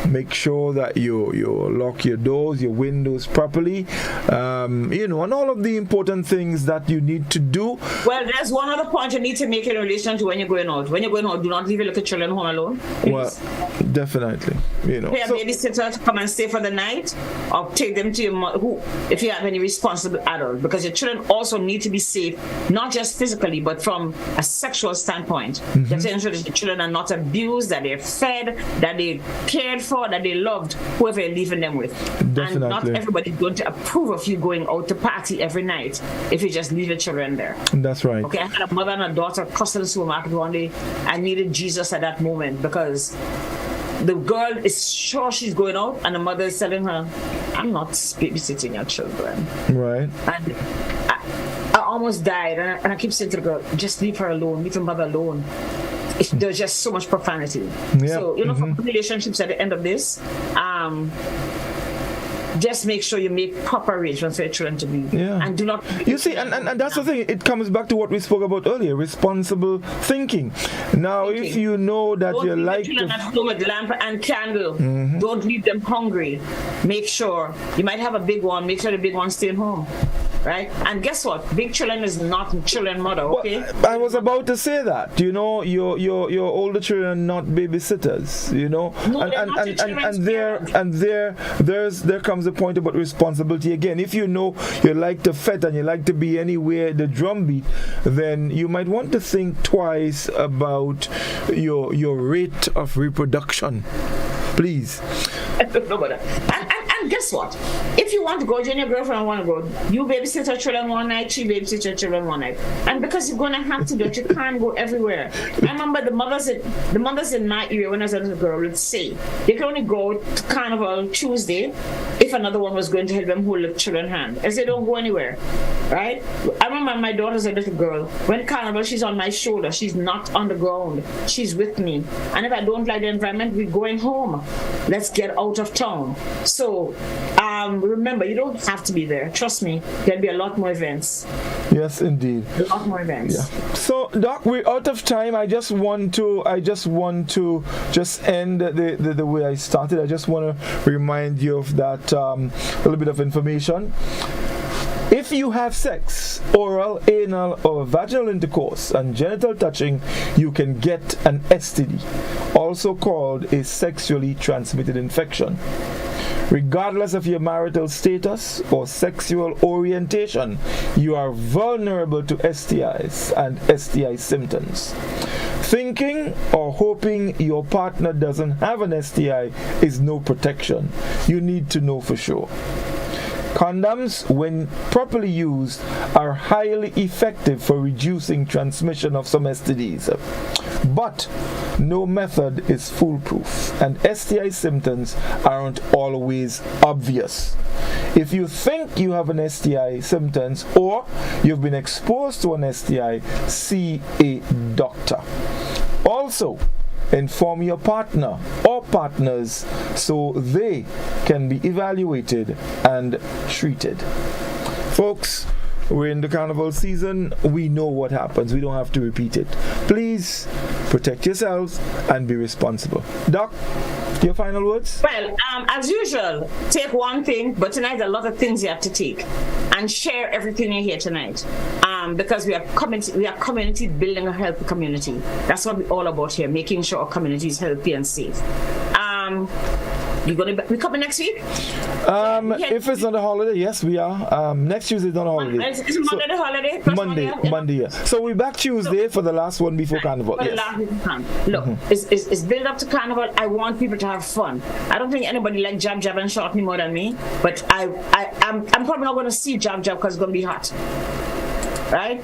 Make sure that you lock your doors, your windows properly, and all of the important things that you need to do. Well, there's one other point you need to make in relation to when you're going out. When you're going out, do not leave your little children home alone. Please. Well, definitely. Pay a babysitter to come and stay for the night, or take them to your mother, if you have any responsible adult, because your children also need to be safe, not just physically, but from a sexual standpoint. You have to ensure that the children are not abused, that they're fed, that they're cared for, that they loved, whoever you're leaving them with. Definitely. And not everybody's going to approve of you going out to party every night if you just leave your children there. That's right. Okay, I had a mother and a daughter crossing the supermarket one day. I needed Jesus at that moment because the girl is sure she's going out, and the mother is telling her, I'm not babysitting your children. Right. And I almost died, and I keep saying to the girl, just leave her alone, leave your mother alone. There's just so much profanity. Yeah. So, for relationships at the end of this, just make sure you make proper arrangements for your children to be. Yeah. And do not. You see, and that's the thing. It comes back to what we spoke about earlier: responsible thinking. Now, if you know that you like to. Children at home with lamp and candle. Don't leave them hungry. Make sure you might have a big one. Make sure the big one's staying home. Right? And guess what? Big children is not children mother, okay? Well, I was about to say that. Your older children are not babysitters, No, there comes a point about responsibility again. If you know you like to fet and you like to be anywhere the drumbeat, then you might want to think twice about your rate of reproduction. Please. No, but and guess what? If you want to go, your girlfriend want to go, you babysit her children one night, she babysit your children one night. And because you're gonna have to do it, you can't go everywhere. I remember the mothers in my area when I was a little girl would say they could only go to Carnival Tuesday if another one was going to help them hold the children's hand, as they don't go anywhere. Right? I remember my daughter's a little girl. When Carnival, she's on my shoulder. She's not on the ground. She's with me. And if I don't like the environment, we're going home. Let's get out of town. So remember, you don't have to be there. Trust me, there'll be a lot more events. Yes, indeed. A lot more events. Yeah. So, Doc, we're out of time. I just want to end the way I started. I just want to remind you of that little bit of information. If you have sex, oral, anal, or vaginal intercourse and genital touching, you can get an STD, also called a sexually transmitted infection. Regardless of your marital status or sexual orientation, you are vulnerable to STIs and STI symptoms. Thinking or hoping your partner doesn't have an STI is no protection. You need to know for sure. Condoms, when properly used, are highly effective for reducing transmission of some STDs. But no method is foolproof, and STI symptoms aren't always obvious. If you think you have an STI symptoms or you've been exposed to an STI, see a doctor. Also, inform your partner or partners so they can be evaluated and treated. Folks, we're in the Carnival season. We know what happens. We don't have to repeat it. Please protect yourselves and be responsible. Doc, your final words? Well, as usual, take one thing, but tonight a lot of things you have to take, and share everything you hear tonight. Because we are community building a healthy community. That's what we're all about here, making sure our community is healthy and safe. We coming next week? If it's not a holiday, yes, we are. Next Tuesday is not a holiday. Is Monday the holiday? Monday, yeah. So we're back Tuesday for the last one before Carnival. Yes. Look, it's build up to Carnival. I want people to have fun. I don't think anybody like jab and shot me more than me, but I'm probably not going to see jab because it's going to be hot. Right?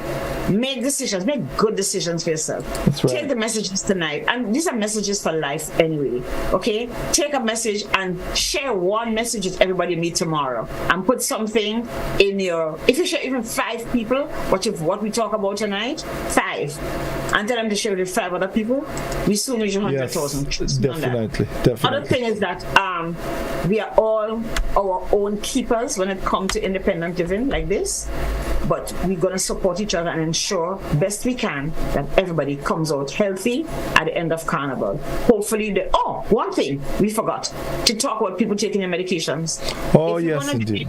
Make decisions. Make good decisions for yourself. That's right. Take the messages tonight. And these are messages for life anyway. Okay? Take a message and share one message with everybody you meet tomorrow. And put something in your... If you share even 5 people, what we talk about tonight, 5. And tell them to share with 5 other people, we soon reach 100,000. Yes, definitely. Other thing is that we are all our own keepers when it comes to independent living like this. But we're going to support each other and ensure best we can that everybody comes out healthy at the end of Carnival. Hopefully, one thing we forgot to talk about people taking their medications. Oh, yes, indeed.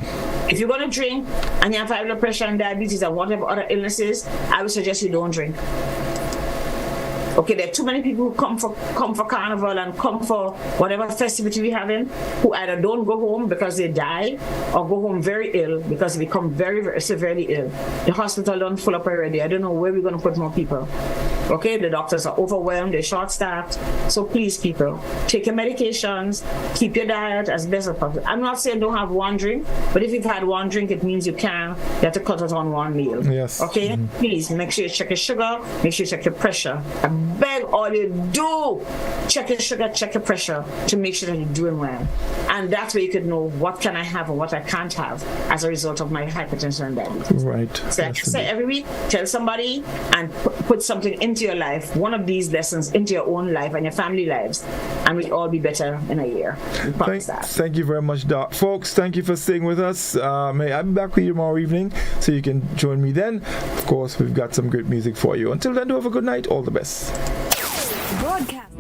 If you're going to drink and you have high blood pressure and diabetes and whatever other illnesses, I would suggest you don't drink. Okay, there are too many people who come for Carnival and come for whatever festivity we're having who either don't go home because they die or go home very ill because they become very, very severely ill. The hospital don't full up already. I don't know where we're going to put more people. Okay, the doctors are overwhelmed, they're short-staffed. So please, people, take your medications, keep your diet as best as possible. I'm not saying don't have one drink, but if you've had one drink, it means you have to cut it on one meal. Yes. Okay? Mm-hmm. Please, make sure you check your sugar, make sure you check your pressure. I beg all you do, check your sugar, check your pressure to make sure that you're doing well. And that's where you could know what can I have and what I can't have as a result of my hypertension and diabetes. Right. So like I say every week, tell somebody and put something into your life, one of these lessons into your own life and your family lives, and we'll all be better in a year. Thank you very much, Doc. Folks, thank you for staying with us. I'll be back with you tomorrow evening, so you can join me then. Of course, we've got some great music for you. Until then, do have a good night. All the best. Broadcast